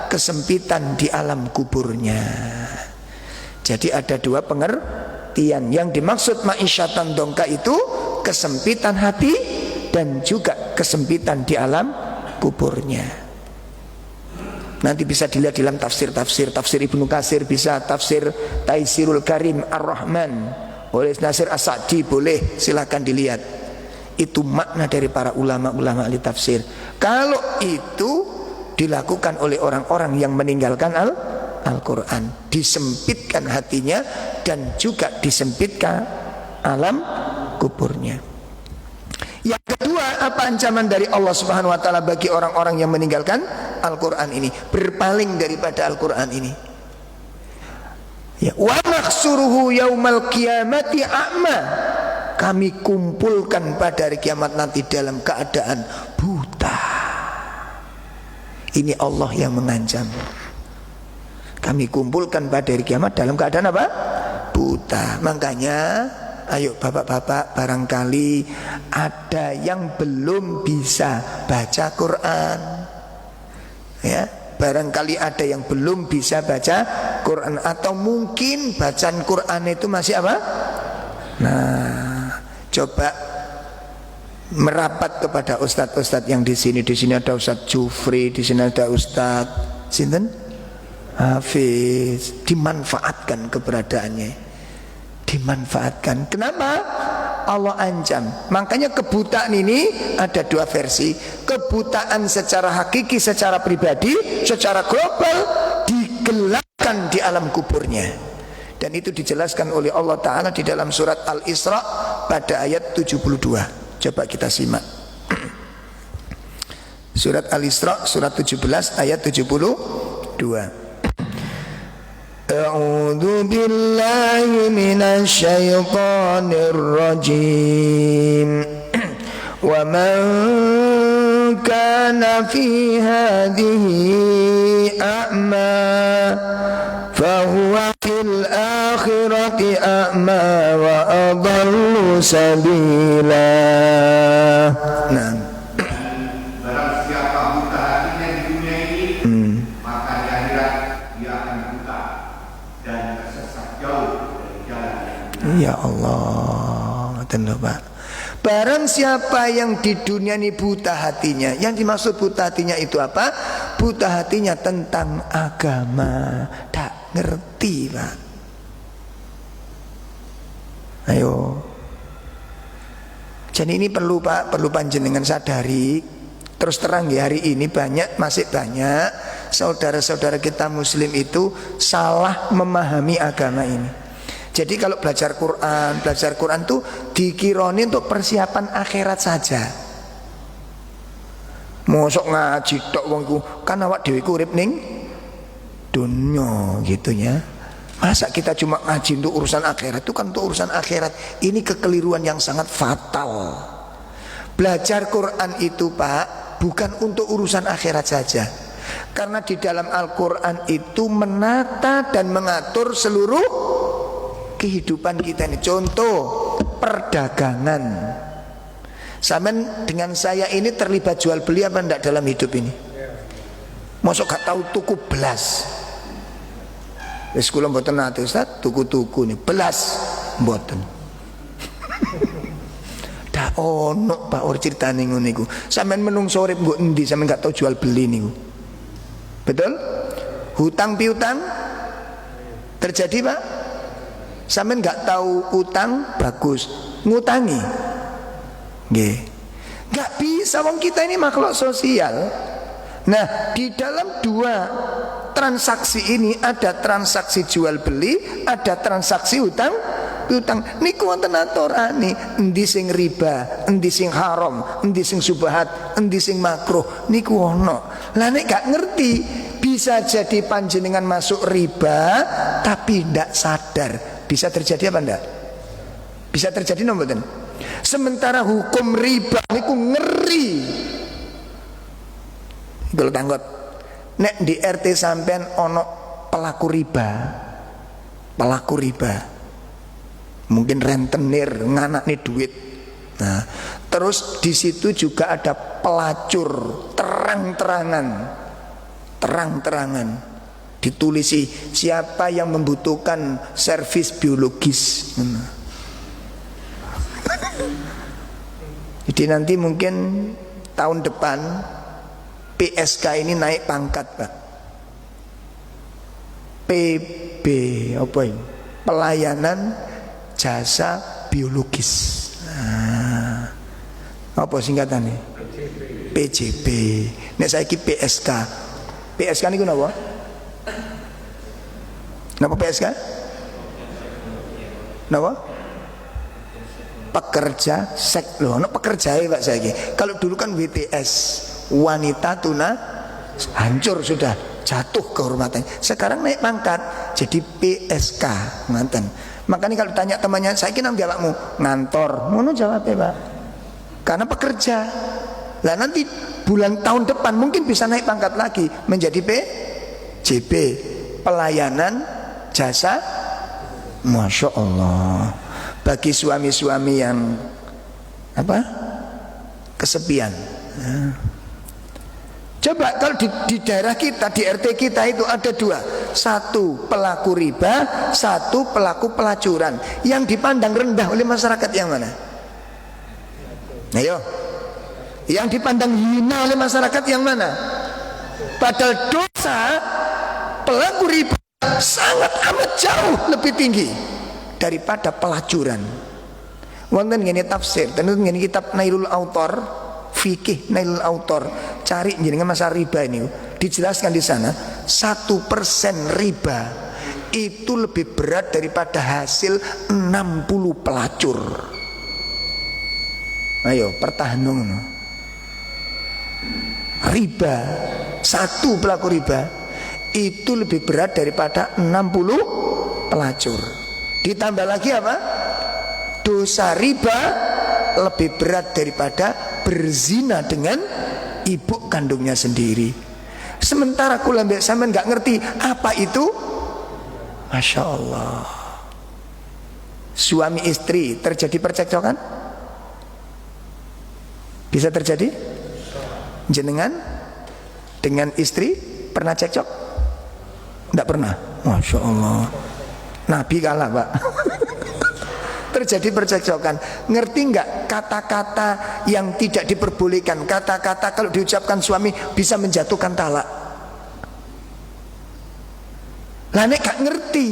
kesempitan di alam kuburnya. Jadi ada dua pengertian. Yang dimaksud ma'isyatan dongka itu kesempitan hati dan juga kesempitan di alam kuburnya. Nanti bisa dilihat dalam tafsir Ibnu Katsir, bisa tafsir Taisirul Karim Ar-Rahman oleh Nasir As-Sa'di, boleh silakan dilihat. Itu makna dari para ulama-ulama ahli tafsir. Kalau itu dilakukan oleh orang-orang yang meninggalkan Al-Quran, disempitkan hatinya dan juga disempitkan alam kuburnya. Yang kedua, apa ancaman dari Allah Subhanahu wa taala bagi orang-orang yang meninggalkan Al-Quran ini, berpaling daripada Al-Quran ini? Ya, wa nahsuruhu yaumal qiyamati a'ma. Kami kumpulkan pada hari kiamat nanti dalam keadaan buta. Ini Allah yang mengancam. Kami kumpulkan pada hari kiamat dalam keadaan apa? Buta. Makanya ayo bapak-bapak, barangkali ada yang belum bisa baca Quran, ya, barangkali ada yang belum bisa baca Quran, atau mungkin bacaan Quran itu masih apa? Nah, coba merapat kepada ustadz-ustadz yang di sini. Di sini ada Ustadz Jufri, di sini ada Ustadz Sinten Hafiz. Dimanfaatkan keberadaannya, dimanfaatkan. Kenapa? Allah ancam. Makanya kebutaan ini ada dua versi. Kebutaan secara hakiki, secara pribadi, secara global, digelapkan di alam kuburnya. Dan itu dijelaskan oleh Allah Ta'ala di dalam surat Al-Isra pada ayat 72. Coba kita simak. Surat Al-Isra surat 17 ayat 72. A'udzu billahi minasy syaithanir rajim. Wa man kana fi hadhihi a'ma fahuwa fil akhirati a'ma wa adallu sabila. Nah, barang siapa buta hatinya di dunia ini, maka di akhirat dia akan buta dan tersesat jauh dari jalan yang ya Allah, tentu Pak. Barang siapa yang di dunia ini buta hatinya. Yang dimaksud buta hatinya itu apa? Buta hatinya tentang agama, tak ngerti Pak. Ayo. Jadi ini perlu Pak, perlu panjenengan sadari. Terus terang ya, hari ini masih banyak saudara-saudara kita muslim itu salah memahami agama ini. Jadi kalau belajar Quran tuh dikironi untuk persiapan akhirat saja. Mosok ngaji tok wong iku kan awak dhewe urip ning dunya gitu ya. Masa kita cuma ngaji untuk urusan akhirat? Itu kan untuk urusan akhirat. Ini kekeliruan yang sangat fatal. Belajar Quran itu Pak bukan untuk urusan akhirat saja. Karena di dalam Al-Quran itu menata dan mengatur seluruh kehidupan kita ini. Contoh perdagangan. Sampean dengan saya ini terlibat jual beli apa enggak dalam hidup ini? Mosok gak tahu tuku belas. Wis kula mboten nate Ustaz, tuku-tuku nih belas mboten. Dak ono Pak or critane ngono iku. Sampean menungso urip nggo endi sampean gak tahu jual beli niku. Betul? Hutang piutang terjadi Pak? Sampean nggak tahu utang bagus, ngutangi, nggih, nggak bisa. Wong kita ini makhluk sosial. Nah, di dalam dua transaksi ini ada transaksi jual beli, ada transaksi utang piutang. Niku wonten aturane, endi sing riba, endi sing haram, endi sing subhat, endi sing makruh. Niku ono. Lah nek gak ngerti, bisa jadi panjenengan masuk riba tapi ndak sadar. Bisa terjadi apa enggak? Bisa terjadi nomor mboten? Sementara hukum riba niku ngeri. Kalau tanggot nek di RT sampean ono pelaku riba. Pelaku riba. Mungkin rentenir nganakne duit. Nah, terus di situ juga ada pelacur terang-terangan ditulisi siapa yang membutuhkan servis biologis. Jadi nanti mungkin tahun depan PSK ini naik pangkat Pak. PB apa ini? Pelayanan jasa biologis. Nah, Apa singkatannya? PJB. Nek saiki PSK. PSK niku napa? Napa PSK? Napa? Pekerja seks. Loh, ono pekerjae Pak saiki. Kalau dulu kan WTS, wanita tuna hancur sudah, jatuh kehormatannya. Sekarang naik pangkat jadi PSK, ngoten. Makanya kalau tanya temannya, saiki nang awakmu ngantor, ngono jawabnya Pak. Karena pekerja. Lah nanti bulan tahun depan mungkin bisa naik pangkat lagi menjadi PJB, pelayanan jasa. Masya Allah. Bagi suami-suami yang apa? Kesepian. Ya. Coba kalau di daerah kita, di RT kita itu ada dua. Satu pelaku riba, satu pelaku pelacuran. Yang dipandang rendah oleh masyarakat yang mana? Ayo. Yang dipandang hina oleh masyarakat yang mana? Padahal dosa pelaku riba sangat amat jauh lebih tinggi daripada pelacuran. Wonten ngene tafsir, tentu ngene kitab Nailul Autor, fikih Nailul Autor, cari jenengan masalah riba ini, dijelaskan di sana 1% riba itu lebih berat daripada hasil 60 pelacur. Ayo pertahanan. Riba, satu pelaku riba itu lebih berat daripada 60 pelacur. Ditambah lagi apa? Dosa riba lebih berat daripada berzina dengan ibu kandungnya sendiri. Sementara kula mbek sampean enggak ngerti apa itu. Masya Allah. Suami istri terjadi percekcokan? Bisa terjadi? Jenengan dengan istri pernah cekcok? Enggak pernah. Masya Allah. Nabi kalah Pak. Terjadi percekcokan. Ngerti enggak kata-kata yang tidak diperbolehkan? Kata-kata kalau diucapkan suami bisa menjatuhkan talak. Lah nek gak ngerti,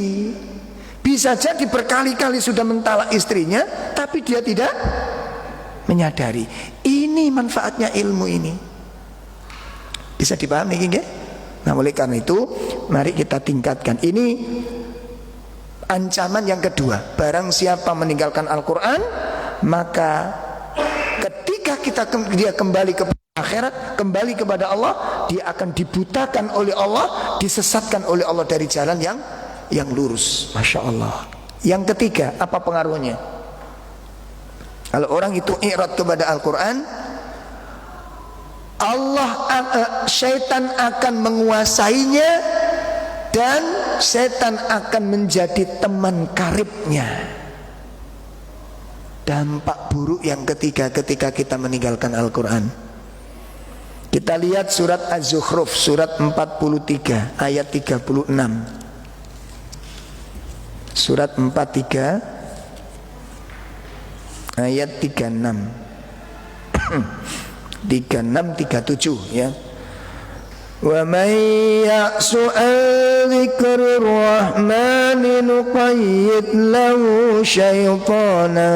bisa jadi berkali-kali sudah mentalak istrinya, tapi dia tidak menyadari. Ini manfaatnya ilmu ini. Bisa dipahami nggih? Nah, oleh karena itu mari kita tingkatkan. Ini ancaman yang kedua. Barang siapa meninggalkan Al-Quran, maka ketika dia kembali ke akhirat, kembali kepada Allah, dia akan dibutakan oleh Allah, disesatkan oleh Allah dari jalan yang lurus. Masya Allah. Yang ketiga, apa pengaruhnya? Kalau orang itu i'rad kepada Al-Quran, syaitan akan menguasainya dan setan akan menjadi teman karibnya. Dampak buruk yang ketiga ketika kita meninggalkan Al-Quran. Kita lihat surat Az-Zukhruf, surat 43 ayat 36. Surat 43 ayat 36. 36-37 ya. Wa may ya'su dzikrir rahmani nuqayyid lahu syaitanan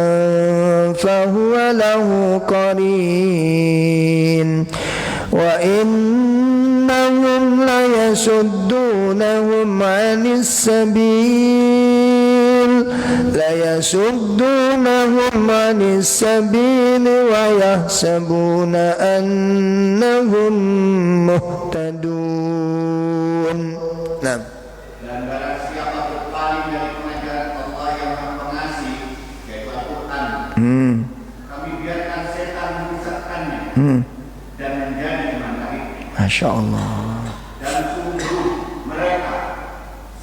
fahuwa lahu qarin wa innahum la yasuddunahum 'anis sabil la yasuddunahum 'anis sabil wa yahsabuna annahum muhtadun. Nah, dan barang siapa berpaling dari pengajaran Allah yang Maha Pengasih, yaitu Al-Quran, kami biarkan setan menyesatkannya dan menjadi teman karibnya. Masya Allah. Dan sungguh mereka,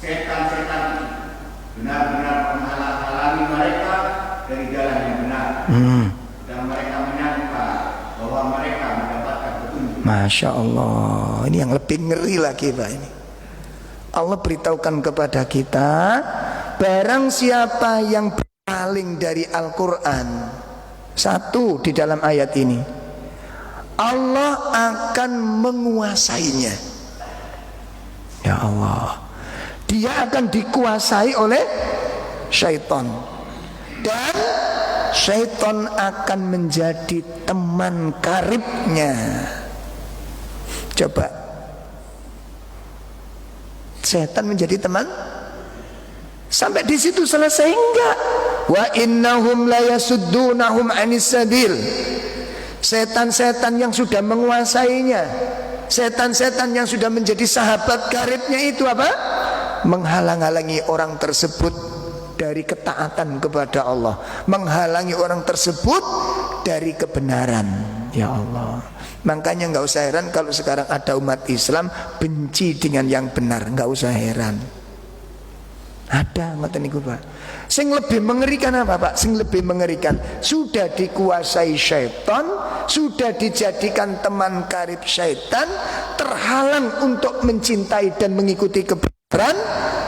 setan-setan itu, benar-benar menghalang-halangi mereka dari jalan yang benar. Dan mereka menyangka bahwa mereka mendapatkan petunjuk. Masya Allah. Ini yang lebih ngeri lagi Pak ini. Allah beritahukan kepada kita, barang siapa yang berpaling dari Al-Quran, satu di dalam ayat ini, Allah akan menguasainya. Ya Allah, dia akan dikuasai oleh syaitan. Dan syaitan akan menjadi teman karibnya. Coba, setan menjadi teman, sampai di situ selesai enggak? Wa innahum la yasuddunahum anis sabil. Setan-setan yang sudah menguasainya, setan-setan yang sudah menjadi sahabat karibnya itu apa? Menghalang-halangi orang tersebut dari ketaatan kepada Allah, menghalangi orang tersebut dari kebenaran. Ya Allah, makanya nggak usah heran kalau sekarang ada umat Islam benci dengan yang benar. Nggak usah heran. Ada ngoten niku Pak. Sing lebih mengerikan apa Pak? Sing lebih mengerikan sudah dikuasai syaitan, sudah dijadikan teman karib syaitan, terhalang untuk mencintai dan mengikuti kebenaran,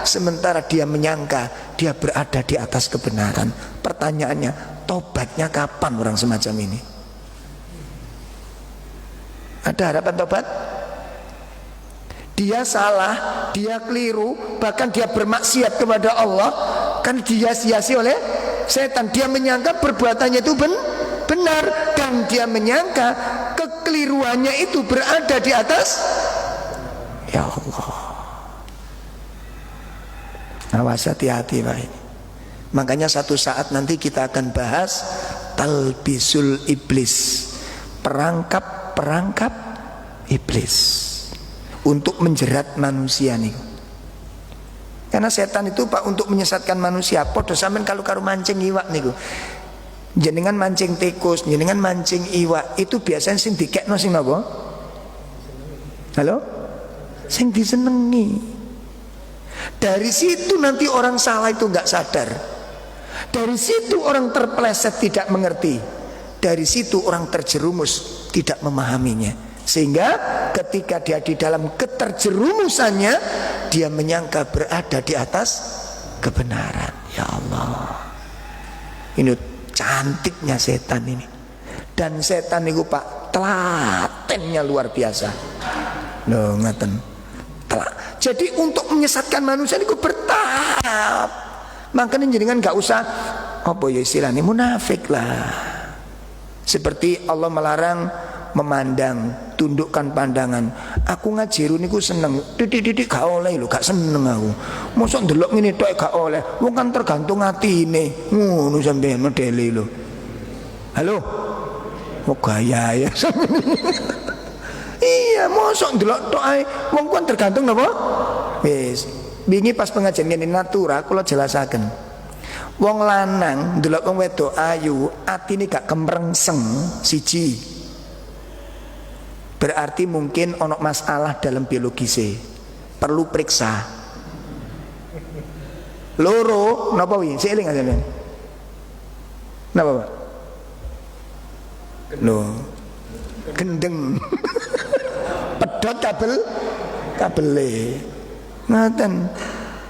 sementara dia menyangka dia berada di atas kebenaran. Pertanyaannya, tobatnya kapan orang semacam ini? Ada harapan tobat? Dia salah, dia keliru, bahkan dia bermaksiat kepada Allah, kan dihiasi-hiasi oleh setan. Dia menyangka perbuatannya itu benar, dan dia menyangka kekeliruannya itu berada di atas. Ya Allah, awas, hati-hati Pak ini. Makanya satu saat nanti kita akan bahas talbisul iblis, perangkap iblis untuk menjerat manusia nih. Karena setan itu Pak untuk menyesatkan manusia. Podo sampean kalau karo mancing iwak niku. Jenengan mancing tikus, jenengan mancing iwak, itu biasanya sing dikekno sing napa? Halo? Sing disenengi. Dari situ nanti orang salah itu enggak sadar. Dari situ orang terpeleset tidak mengerti. Dari situ orang terjerumus tidak memahaminya. Sehingga ketika dia di dalam keterjerumusannya, dia menyangka berada di atas kebenaran. Ya Allah, ini cantiknya setan ini. Dan setan itu Pak, telatennya luar biasa. Loh ngaten. Jadi untuk menyesatkan manusia itu bertahap. Makanya jenengan gak usah apa ya istilahnya munafik lah. Seperti Allah melarang memandang, tundukkan pandangan. Aku ngajiru niku seneng, didik gak oleh lho, gak seneng aku. Mosok ndelok ngene tok gak oleh. Wong kan tergantung atine. Ngono sampeyan modele lho. Halo. Oh gaya ya. Iya, mosok ndelok tok ae. Wong kan tergantung napa? Wis. Wingi pas pengajian ngene natura kula jelasaken. Wong lanang ndelok wong wedok ayu, atine gak kemrengseng siji. Berarti mungkin ono masalah dalam biologisnya, perlu periksa. Loro, napa wi? Seiling aja nih. Napa Pak? Loh, gendeng. Pedot kabele. Ngaten.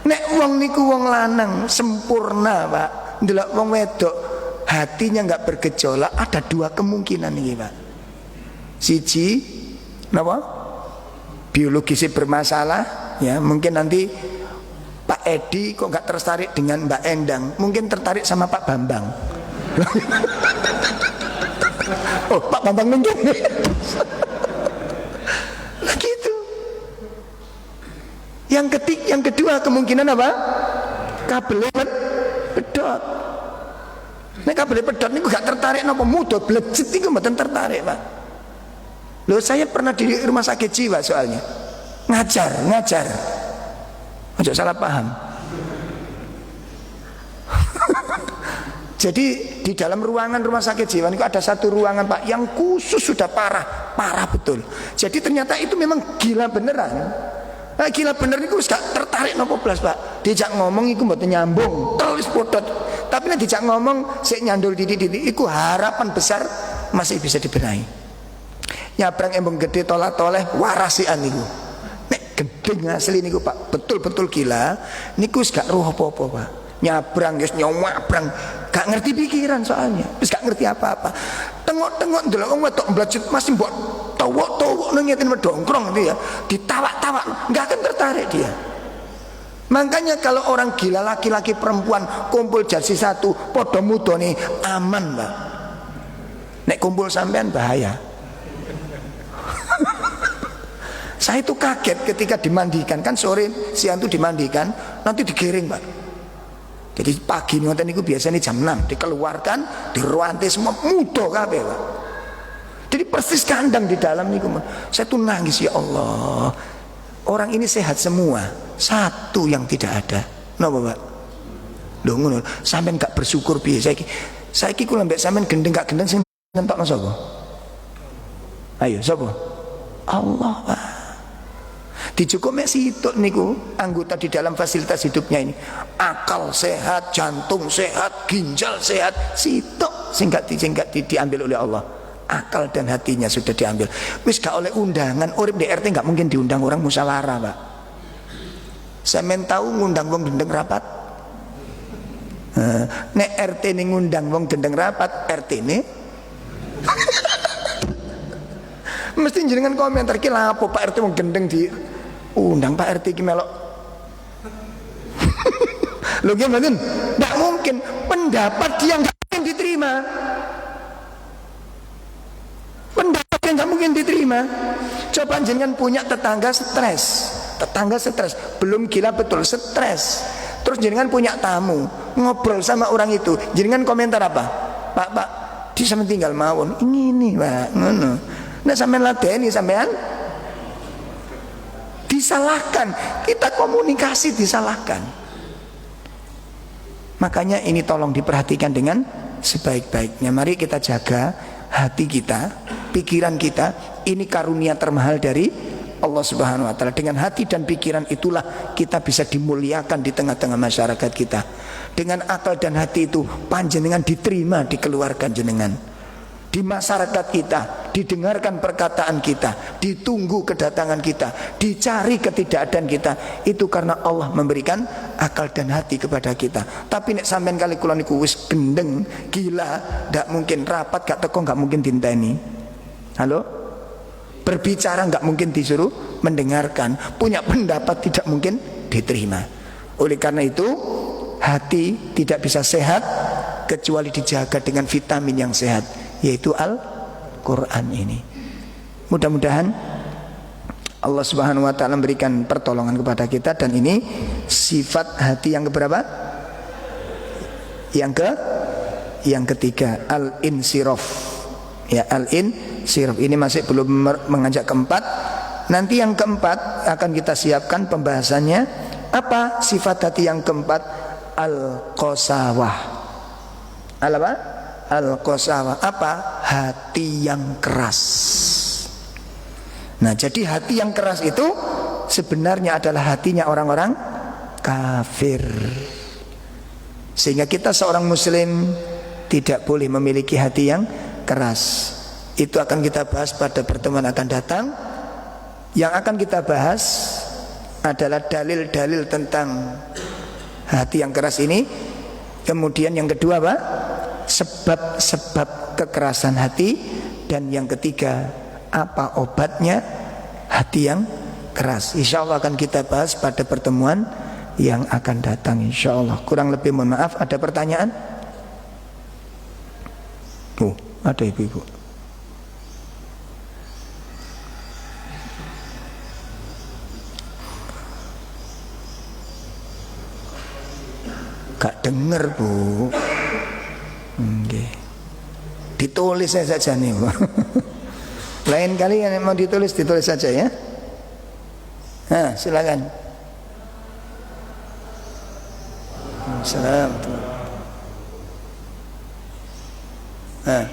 Nek wong niku wong lanang sempurna Pak, ndelok wong wedok hatinya enggak bergejolak, ada dua kemungkinan iki Pak. Siji, napa? Biologisnya bermasalah, ya mungkin nanti Pak Edi kok nggak tertarik dengan Mbak Endang, mungkin tertarik sama Pak Bambang. Oh Pak Bambang mungkin. Nah gitu. Yang kedua kemungkinan apa? Kabel pedot. Nek kabel pedot niku gak tertarik napa muda blejet niku mboten tertarik Pak. Loh saya pernah di rumah sakit jiwa soalnya ngajar ojo salah paham. Jadi di dalam ruangan rumah sakit jiwa itu ada satu ruangan Pak yang khusus sudah parah betul. Jadi ternyata itu memang gila beneran. Nah, gila bener itu gak tertarik nopo blas Pak. Dijak ngomong itu mboten nyambung terus podot. Tapi nek dijak ngomong sik nyandul titik-titik iku harapan besar masih bisa dibenahi. Nyabrang embung gede toleh warasian niku. Nek gedeng asli niku Pak, betul-betul gila. Niku wis gak roh apa-apa Pak. Nyabrang wis nyabrang, gak ngerti pikiran soalnya. Wis gak ngerti apa-apa. Tengok-tengok ndelok wong wedok mblajet masih mbok towok-towok nang ngeten medongkrong gitu ya. Ditawak-tawak, gak akan tertarik dia. Makanya kalau orang gila laki-laki perempuan kumpul jadi satu, podo mudone aman, Mbak. Nek kumpul sampean bahaya. Saya itu kaget ketika dimandikan, kan sore siang itu dimandikan, nanti digiring, Pak. Jadi pagi ngoten niku biasanya jam 6 dikeluarkan, diruante semua mudo kabeh, Pak. Jadi persis kandang di dalam niku. Saya tuh nangis, ya Allah. Orang ini sehat semua, satu yang tidak ada. Napa, Pak? Lho ngono, sampean gak bersyukur piye saiki kula mbek sampean gendeng gak gendeng sing nentokno sapa? Ayo, sapa? Allah, Pak. Dicukup mek situk niku anggota di dalam fasilitas hidupnya ini. Akal sehat, jantung sehat, ginjal sehat, situk sing gak diambil oleh Allah. Akal dan hatinya sudah diambil. Wis gak oleh undangan, urip di RT gak mungkin diundang orang musyawarah, Pak. Sampeyan tahu ngundang wong gendeng rapat? Nek RT ini ngundang wong gendeng rapat, RT ini mesti jenengan komentar ki lha apa Pak RT wong gendeng di undang Pak RT ki melok. Lho gimana? Enggak mungkin, pendapat dia enggak mungkin diterima. Pendapat yang enggak mungkin diterima. Coba jenengan punya tetangga stres. Tetangga stres, belum gila betul stres. Terus jenengan punya tamu, ngobrol sama orang itu. Jenengan komentar apa? Pak, dia sampean tinggal mawon. Ini Pak, ngono. Nah sampean ladeni sampean disalahkan, kita komunikasi disalahkan. Makanya ini tolong diperhatikan dengan sebaik-baiknya. Mari kita jaga hati kita, pikiran kita. Ini karunia termahal dari Allah Subhanahu wa taala. Dengan hati dan pikiran itulah kita bisa dimuliakan di tengah-tengah masyarakat kita. Dengan akal dan hati itu panjenengan diterima, dikeluarkan jenengan di masyarakat kita, didengarkan perkataan kita, ditunggu kedatangan kita, dicari ketidakadaan kita. Itu karena Allah memberikan akal dan hati kepada kita. Tapi nek sampean kali kula niku wis gendeng, gila, ndak mungkin rapat gak teko, nggak mungkin dinteni. Halo? Berbicara nggak mungkin disuruh mendengarkan, punya pendapat tidak mungkin diterima. Oleh karena itu hati tidak bisa sehat kecuali dijaga dengan vitamin yang sehat, yaitu Al-Quran ini. Mudah-mudahan Allah Subhanahu wa ta'ala memberikan pertolongan kepada kita. Dan ini sifat hati yang keberapa? Yang ketiga, al-insiraf. Ya, al-insiraf ini masih belum mengajak keempat. Nanti yang keempat akan kita siapkan pembahasannya. Apa sifat hati yang keempat? Al-qasawah. Apa? Al-qasawah. Apa? Hati yang keras. Nah, jadi hati yang keras itu sebenarnya adalah hatinya orang-orang kafir. Sehingga kita seorang muslim tidak boleh memiliki hati yang keras. Itu akan kita bahas pada pertemuan akan datang. Yang akan kita bahas adalah dalil-dalil tentang hati yang keras ini. Kemudian yang kedua apa? Sebab-sebab kekerasan hati. Dan yang ketiga, apa obatnya hati yang keras. Insya Allah akan kita bahas pada pertemuan yang akan datang, insya Allah. Kurang lebih mohon maaf. Ada pertanyaan? Oh, ada ibu-ibu. Gak denger, Bu. Okay. Ditulis saja nih, Bu. Lain kali yang mau ditulis saja ya. Nah, silakan. Assalamualaikum. Nah.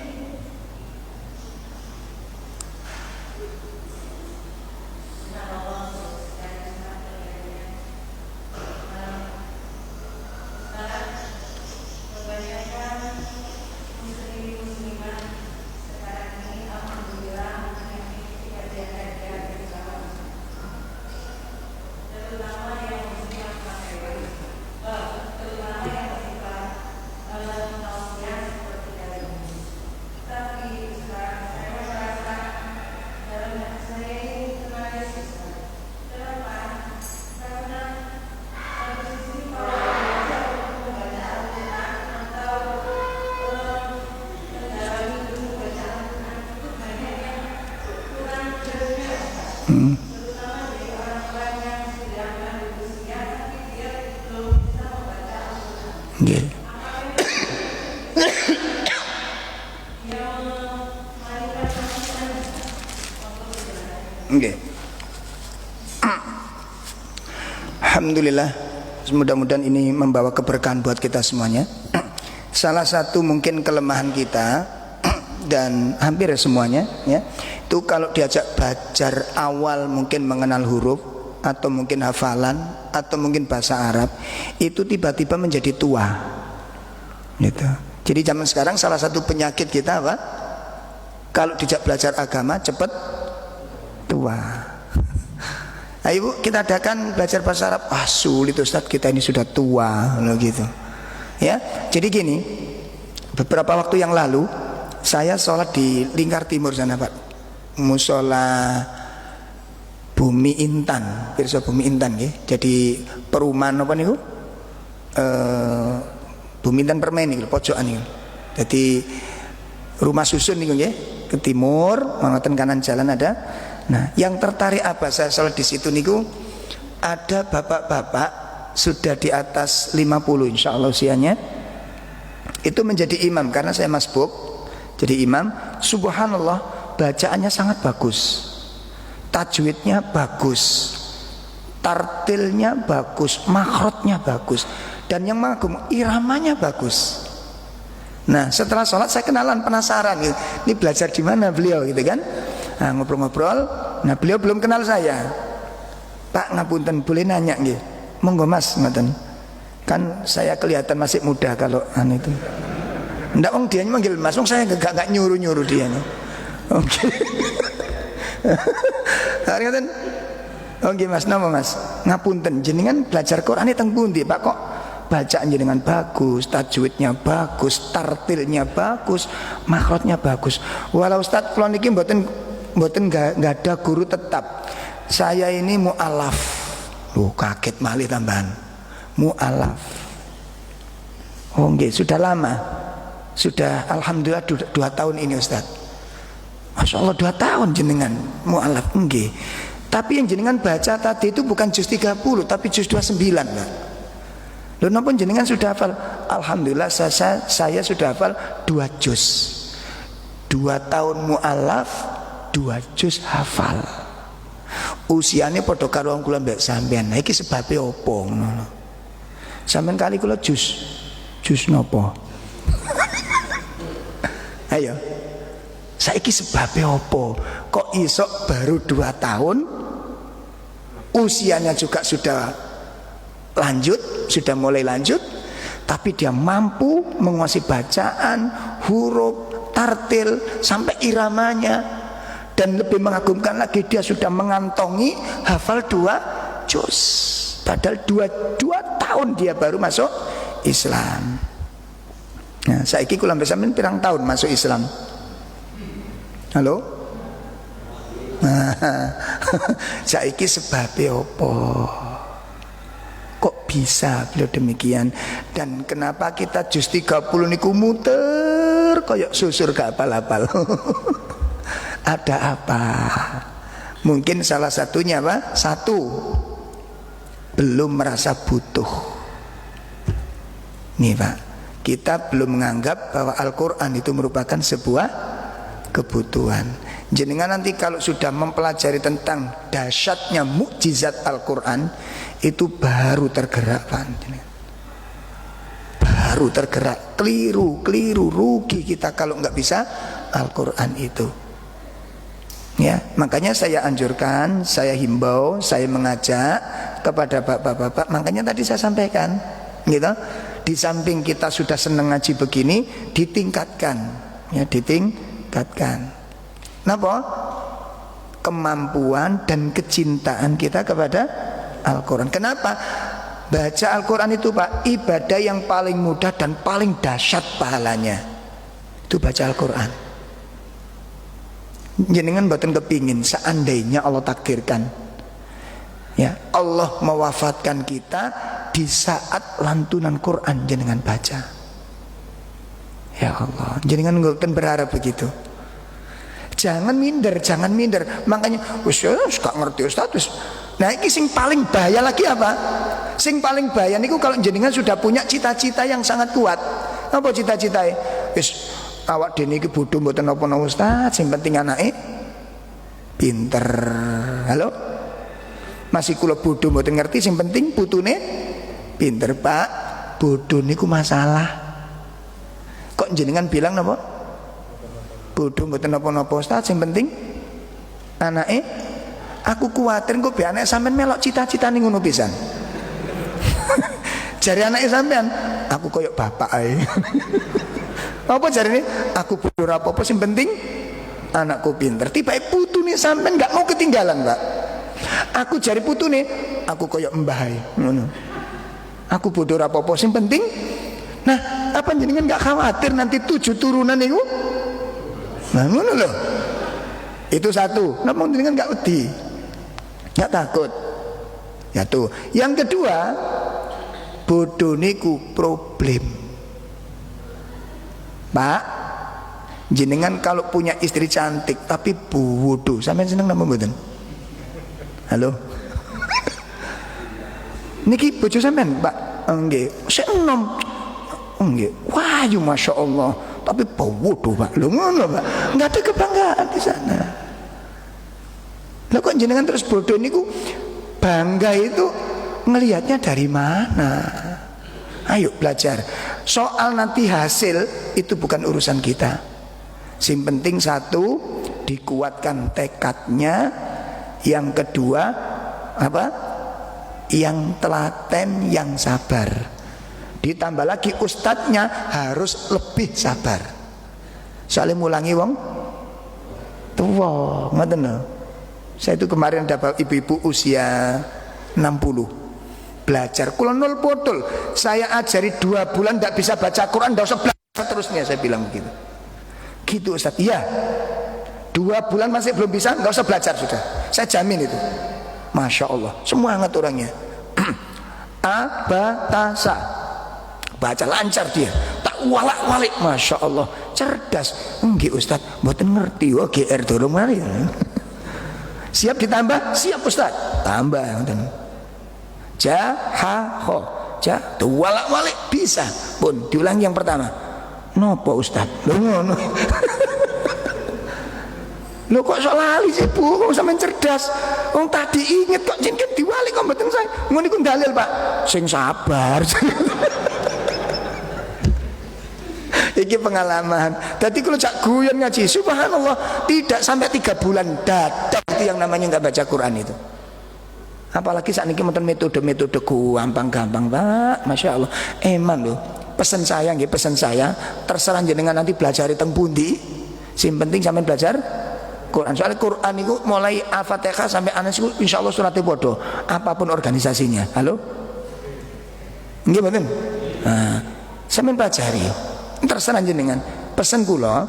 Nggih. Nggih. Alhamdulillah, mudah-mudahan ini membawa keberkahan buat kita semuanya. Salah satu mungkin kelemahan kita dan hampir semuanya ya, itu kalau diajak belajar awal mungkin mengenal huruf atau mungkin hafalan atau mungkin bahasa Arab, itu tiba-tiba menjadi tua gitu. Jadi zaman sekarang salah satu penyakit kita apa? Kalau dijak belajar agama cepat tua. Ayo Bu, kita adakan belajar bahasa Arab. Ah sulit Ustaz, kita ini sudah tua loh gitu. Ya, jadi gini, beberapa waktu yang lalu saya sholat di Lingkar Timur sana Pak, musola Bumi Intan, pirsa Bumi Intan ya. Jadi perumahan apa nih Bu? Bumi Intan Permen nih, pojokan nih. Jadi rumah susun nih ya, ke timur, mangoten kanan jalan ada. Nah, yang tertarik apa saya sholat di situ niku, ada bapak-bapak sudah di atas 50 insya Allah usianya, itu menjadi imam karena saya masbuk jadi imam. Subhanallah, bacaannya sangat bagus, tajwidnya bagus, tartilnya bagus, makhrajnya bagus, dan yang mengagum iramanya bagus. Nah setelah sholat saya kenalan, penasaran gitu, ini belajar di mana beliau gitu kan. Nah, ngobrol-ngobrol, nah beliau belum kenal saya. Pak ngapunten boleh nanya nggih? Monggo Mas, ngoten. Kan saya kelihatan masih muda kalau itu. Ndak wong dia manggil Mas, wong saya enggak nyuruh-nyuruh dia. Oke. Ngoten. Oke Mas, napa Mas? Ngapunten jenengan belajar Quran teng pundi, Pak? Kok bacaan jenengan bagus, tajwidnya bagus, tartilnya bagus, makhrajnya bagus. Walau Ustaz kula niki mboten enggak ada guru tetap. Saya ini mu'alaf. Loh kaget malih tambahan. Mu'alaf. Oh nggih, sudah lama. Sudah alhamdulillah 2 tahun ini Ustaz. Masya Allah 2 tahun jenengan mu'alaf nggih. Tapi yang jenengan baca tadi itu bukan juz 30 tapi juz 29 lah. Loh napa jenengan sudah hafal? Alhamdulillah saya sudah hafal 2 juz. 2 tahun mu'alaf, 2 juz hafal. Usiane padha karo wong kula mbek sampean. Nah iki sebabe opo ngono. Sampeyan kali kula juz napa? Ayo. Saiki sebabe opo? Kok iso baru 2 tahun? Usianya juga sudah lanjut, sudah mulai lanjut, tapi dia mampu menguasai bacaan, huruf, tartil sampai iramanya. Dan lebih mengagumkan lagi dia sudah mengantongi hafal 2 juz. Padahal 2 tahun dia baru masuk Islam. Nah, saiki kula sampeyan pirang tahun masuk Islam? Halo? Saiki sebabe opo? Kok bisa beliau demikian? Dan kenapa kita juz 30 niku muter kayak susur gak apal-apal? Ada apa? Mungkin salah satunya apa? 1, belum merasa butuh. Nih Pak, kita belum menganggap bahwa Al-Quran itu merupakan sebuah kebutuhan. Jenengan nanti kalau sudah mempelajari tentang dahsyatnya mukjizat Al-Quran, itu baru tergerak Pak. Baru tergerak. Keliru rugi kita kalau nggak bisa Al-Quran itu. Ya, makanya saya anjurkan, saya himbau, saya mengajak kepada bapak-bapak. Makanya tadi saya sampaikan, gitu. Di samping kita sudah senang ngaji begini, ditingkatkan, ya ditingkatkan. Kenapa? Kemampuan dan kecintaan kita kepada Al-Quran. Kenapa? Baca Al-Quran itu Pak, ibadah yang paling mudah dan paling dahsyat pahalanya. Itu baca Al-Quran. Jenengan mboten kepingin seandainya Allah takdirkan, ya Allah mewafatkan kita di saat lantunan Quran jenengan baca. Ya Allah, jenengan mboten berharap begitu. Jangan minder, jangan minder. Makanya wis gak ngerti Ustaz wis. Nah iki sing paling bahaya lagi apa? Sing paling bahaya niku kalau jenengan sudah punya cita-cita yang sangat kuat. Apa cita-citae? Wis awak dene iki bodho mboten napa-napa Ustaz, sing penting anake pinter. Halo? Masih kula bodho mboten ngerti, sing penting putune pinter. Pak, bodho niku masalah. Kok jenengan bilang napa? Bodho mboten napa-napa Ustaz, sing penting anake. Aku kuwatir engko be anake sampean melok cita-citane ngono pisan. Jare anake sampean, aku koyok bapak ae. Apa jarine? Aku bodho ora apa-apa, sing penting anakku pinter. Tiba-tiba putune sampean enggak mau ketinggalan, Pak. Aku jari putune, aku koyok mbah ae, ngono. Aku bodho ora apa-apa, sing penting. Nah, apa jenengan enggak khawatir nanti 7 turunan niku? Nah, ngono lho. Itu satu. Namun jenengan enggak wedi. Enggak takut. Ya tuh. Yang kedua, bodho niku problem. Pak, jenengan kalau punya istri cantik tapi bodoh, sampean seneng napa mboten? Halo. Niki bojo sampean, Pak? Nggih. Sik enom. Nggih. Wah, masya Allah. Tapi bodoh, Pak. Lho ngono, Pak. Enggak ada kebanggaan di sana. Lah kok jenengan terus bodoh niku bangga itu ngelihatnya dari mana? Ayo belajar. Soal nanti hasil itu bukan urusan kita. Yang penting satu, dikuatkan tekadnya. Yang kedua, apa? Yang telaten, yang sabar. Ditambah lagi ustadznya harus lebih sabar. Soalnya mulangi wong tua, ngoten lho. Saya itu kemarin dapat ibu-ibu usia 60 belajar kula nol botol. Saya ajari 2 bulan tidak bisa baca Quran, tidak usah belajar seterusnya, saya bilang begitu. Gitu Ustaz. Iya. 2 bulan masih belum bisa, nggak usah belajar sudah. Saya jamin itu. Masya Allah, semangat orangnya. Abatasa, baca lancar dia. Tak walak-walik, masya Allah, cerdas. Nggih Ustaz, mboten ngerti. Wah GR dorong mari. Siap ditambah, siap Ustaz. Tambah. Jahaho, walak-walik bisa. Pun diulangi yang pertama. Nopo Ustaz? Lho ngono. Lho kok sok lali sih Bu, kok sampean cerdas. Wong tadi inget kok jeneng diwali kok mboten saya. Ngono iku dalil, Pak. Sing sabar. Iki pengalaman. Tadi kalau cak guyon ngaji, subhanallah, tidak sampai 3 bulan dadak itu yang namanya enggak baca Quran itu. Apalagi saat ini metode-metode gampang-gampang, Pak. Masya Allah. Emang loh. Pesan saya, nggih, pesan saya, terserah jenengan nanti belajar teng pundi. Sing penting sampean belajar Quran. Soalnya Quran itu mulai Al-Fatihah sampai Anas itu insyaallah suratnya bodoh. Apapun organisasinya. Halo? Nggih mboten? Nah, sampean pelajari. Terserah jenengan. Pesan kula,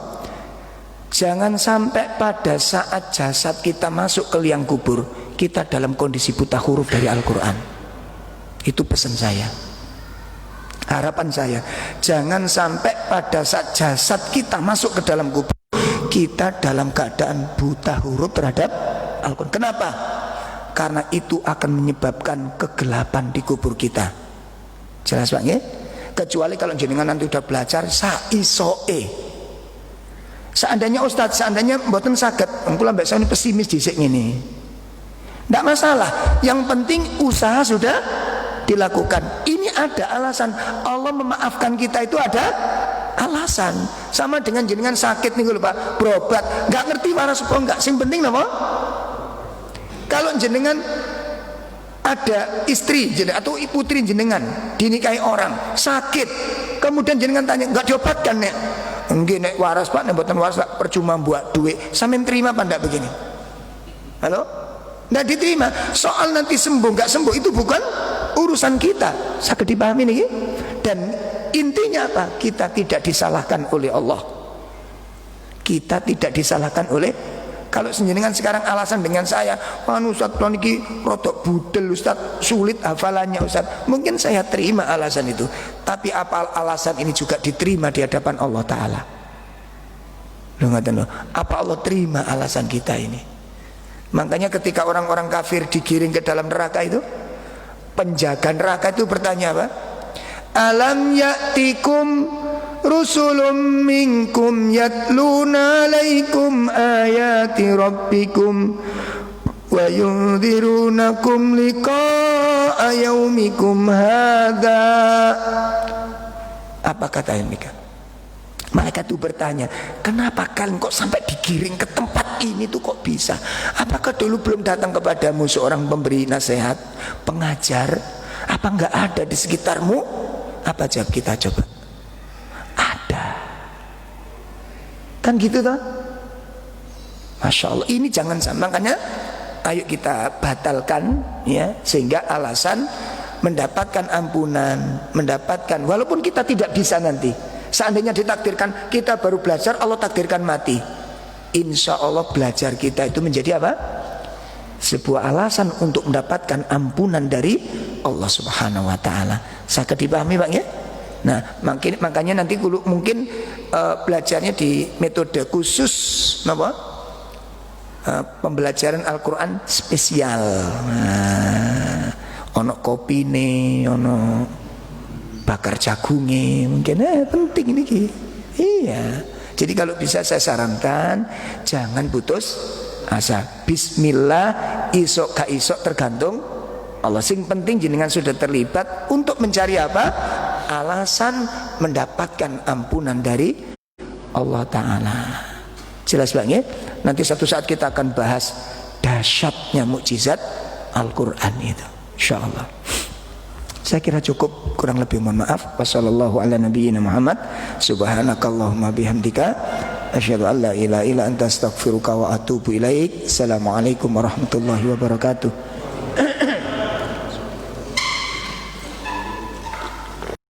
jangan sampai pada saat jasad kita masuk ke liang kubur, kita dalam kondisi buta huruf dari Al-Quran. Itu pesan saya. Harapan saya, jangan sampai pada saat jasad kita masuk ke dalam kubur, kita dalam keadaan buta huruf terhadap Al-Quran. Kenapa? Karena itu akan menyebabkan kegelapan di kubur kita. Jelas Pak ya? Kecuali kalau jenengan nanti udah belajar saisoe. Seandainya Ustadz, seandainya mboten saged, engko mbak saya ini pesimis dhisik ngene. Tidak masalah, yang penting usaha sudah dilakukan. Ini ada alasan. Allah memaafkan kita itu ada alasan. Sama dengan jenengan sakit nih Pak, berobat, nggak ngerti waras apa enggak. Sing penting apa? Kalau jenengan ada istri atau putri jenengan dinikahi orang sakit, kemudian jenengan tanya nggak diobatkan nek? Nggih nek waras Pak, nek mboten waras percuma buat duit. Sampeyan terima apa ndak begini? Halo? Nggak diterima. Soal nanti sembuh nggak sembuh itu bukan urusan kita. Saged dipahami nih. Dan intinya apa? Kita tidak disalahkan oleh Allah. Kita tidak disalahkan oleh. Kalau jenengan sekarang alasan dengan saya, Ustaz niki rodok budel Ustaz, sulit hafalannya Ustaz. Mungkin saya terima alasan itu. Tapi apa alasan ini juga diterima di hadapan Allah Ta'ala? Apa Allah terima alasan kita ini? Makanya ketika orang-orang kafir digiring ke dalam neraka itu, penjaga neraka itu bertanya apa? Alam ya'tikum rusulun minkum yatluna alaikum ayati rabbikum wa yunzirunakum liqa'a yaumikum hadza. Apa kata mereka? Malaikat itu bertanya, kenapa kalian kok sampai digiring ke tempat ini tuh kok bisa? Apakah dulu belum datang kepadamu seorang pemberi nasihat, pengajar? Apa enggak ada di sekitarmu? Apa jawab kita coba? Ada. Kan gitu toh? Masya Allah, ini jangan sampai. Makanya ayo kita batalkan ya, sehingga alasan mendapatkan ampunan, mendapatkan, walaupun kita tidak bisa nanti. Seandainya ditakdirkan kita baru belajar, Allah takdirkan mati, insya Allah belajar kita itu menjadi apa? Sebuah alasan untuk mendapatkan ampunan dari Allah Subhanahu wa ta'ala. Sakit dipahami Pak ya? Nah makanya nanti mungkin belajarnya di metode khusus apa? Pembelajaran Al-Quran spesial. Ono kopi nih, ono bakar jagungnya mungkin penting ini. Iya. Jadi kalau bisa saya sarankan jangan putus asa. Bismillah, isok gak isok tergantung Allah. Sing penting jenengan sudah terlibat untuk mencari apa? Alasan mendapatkan ampunan dari Allah Ta'ala. Jelas banget. Nanti satu saat kita akan bahas dahsyatnya mukjizat Al-Quran itu, insyaallah. Saya kira cukup, kurang lebih mohon maaf. Wassallallahu ala nabiyyina Muhammad. Subhanakallahumma bihamdika asyhadu an la ilaha illa anta astaghfiruka wa atubu ilaik. Assalamualaikum warahmatullahi wabarakatuh.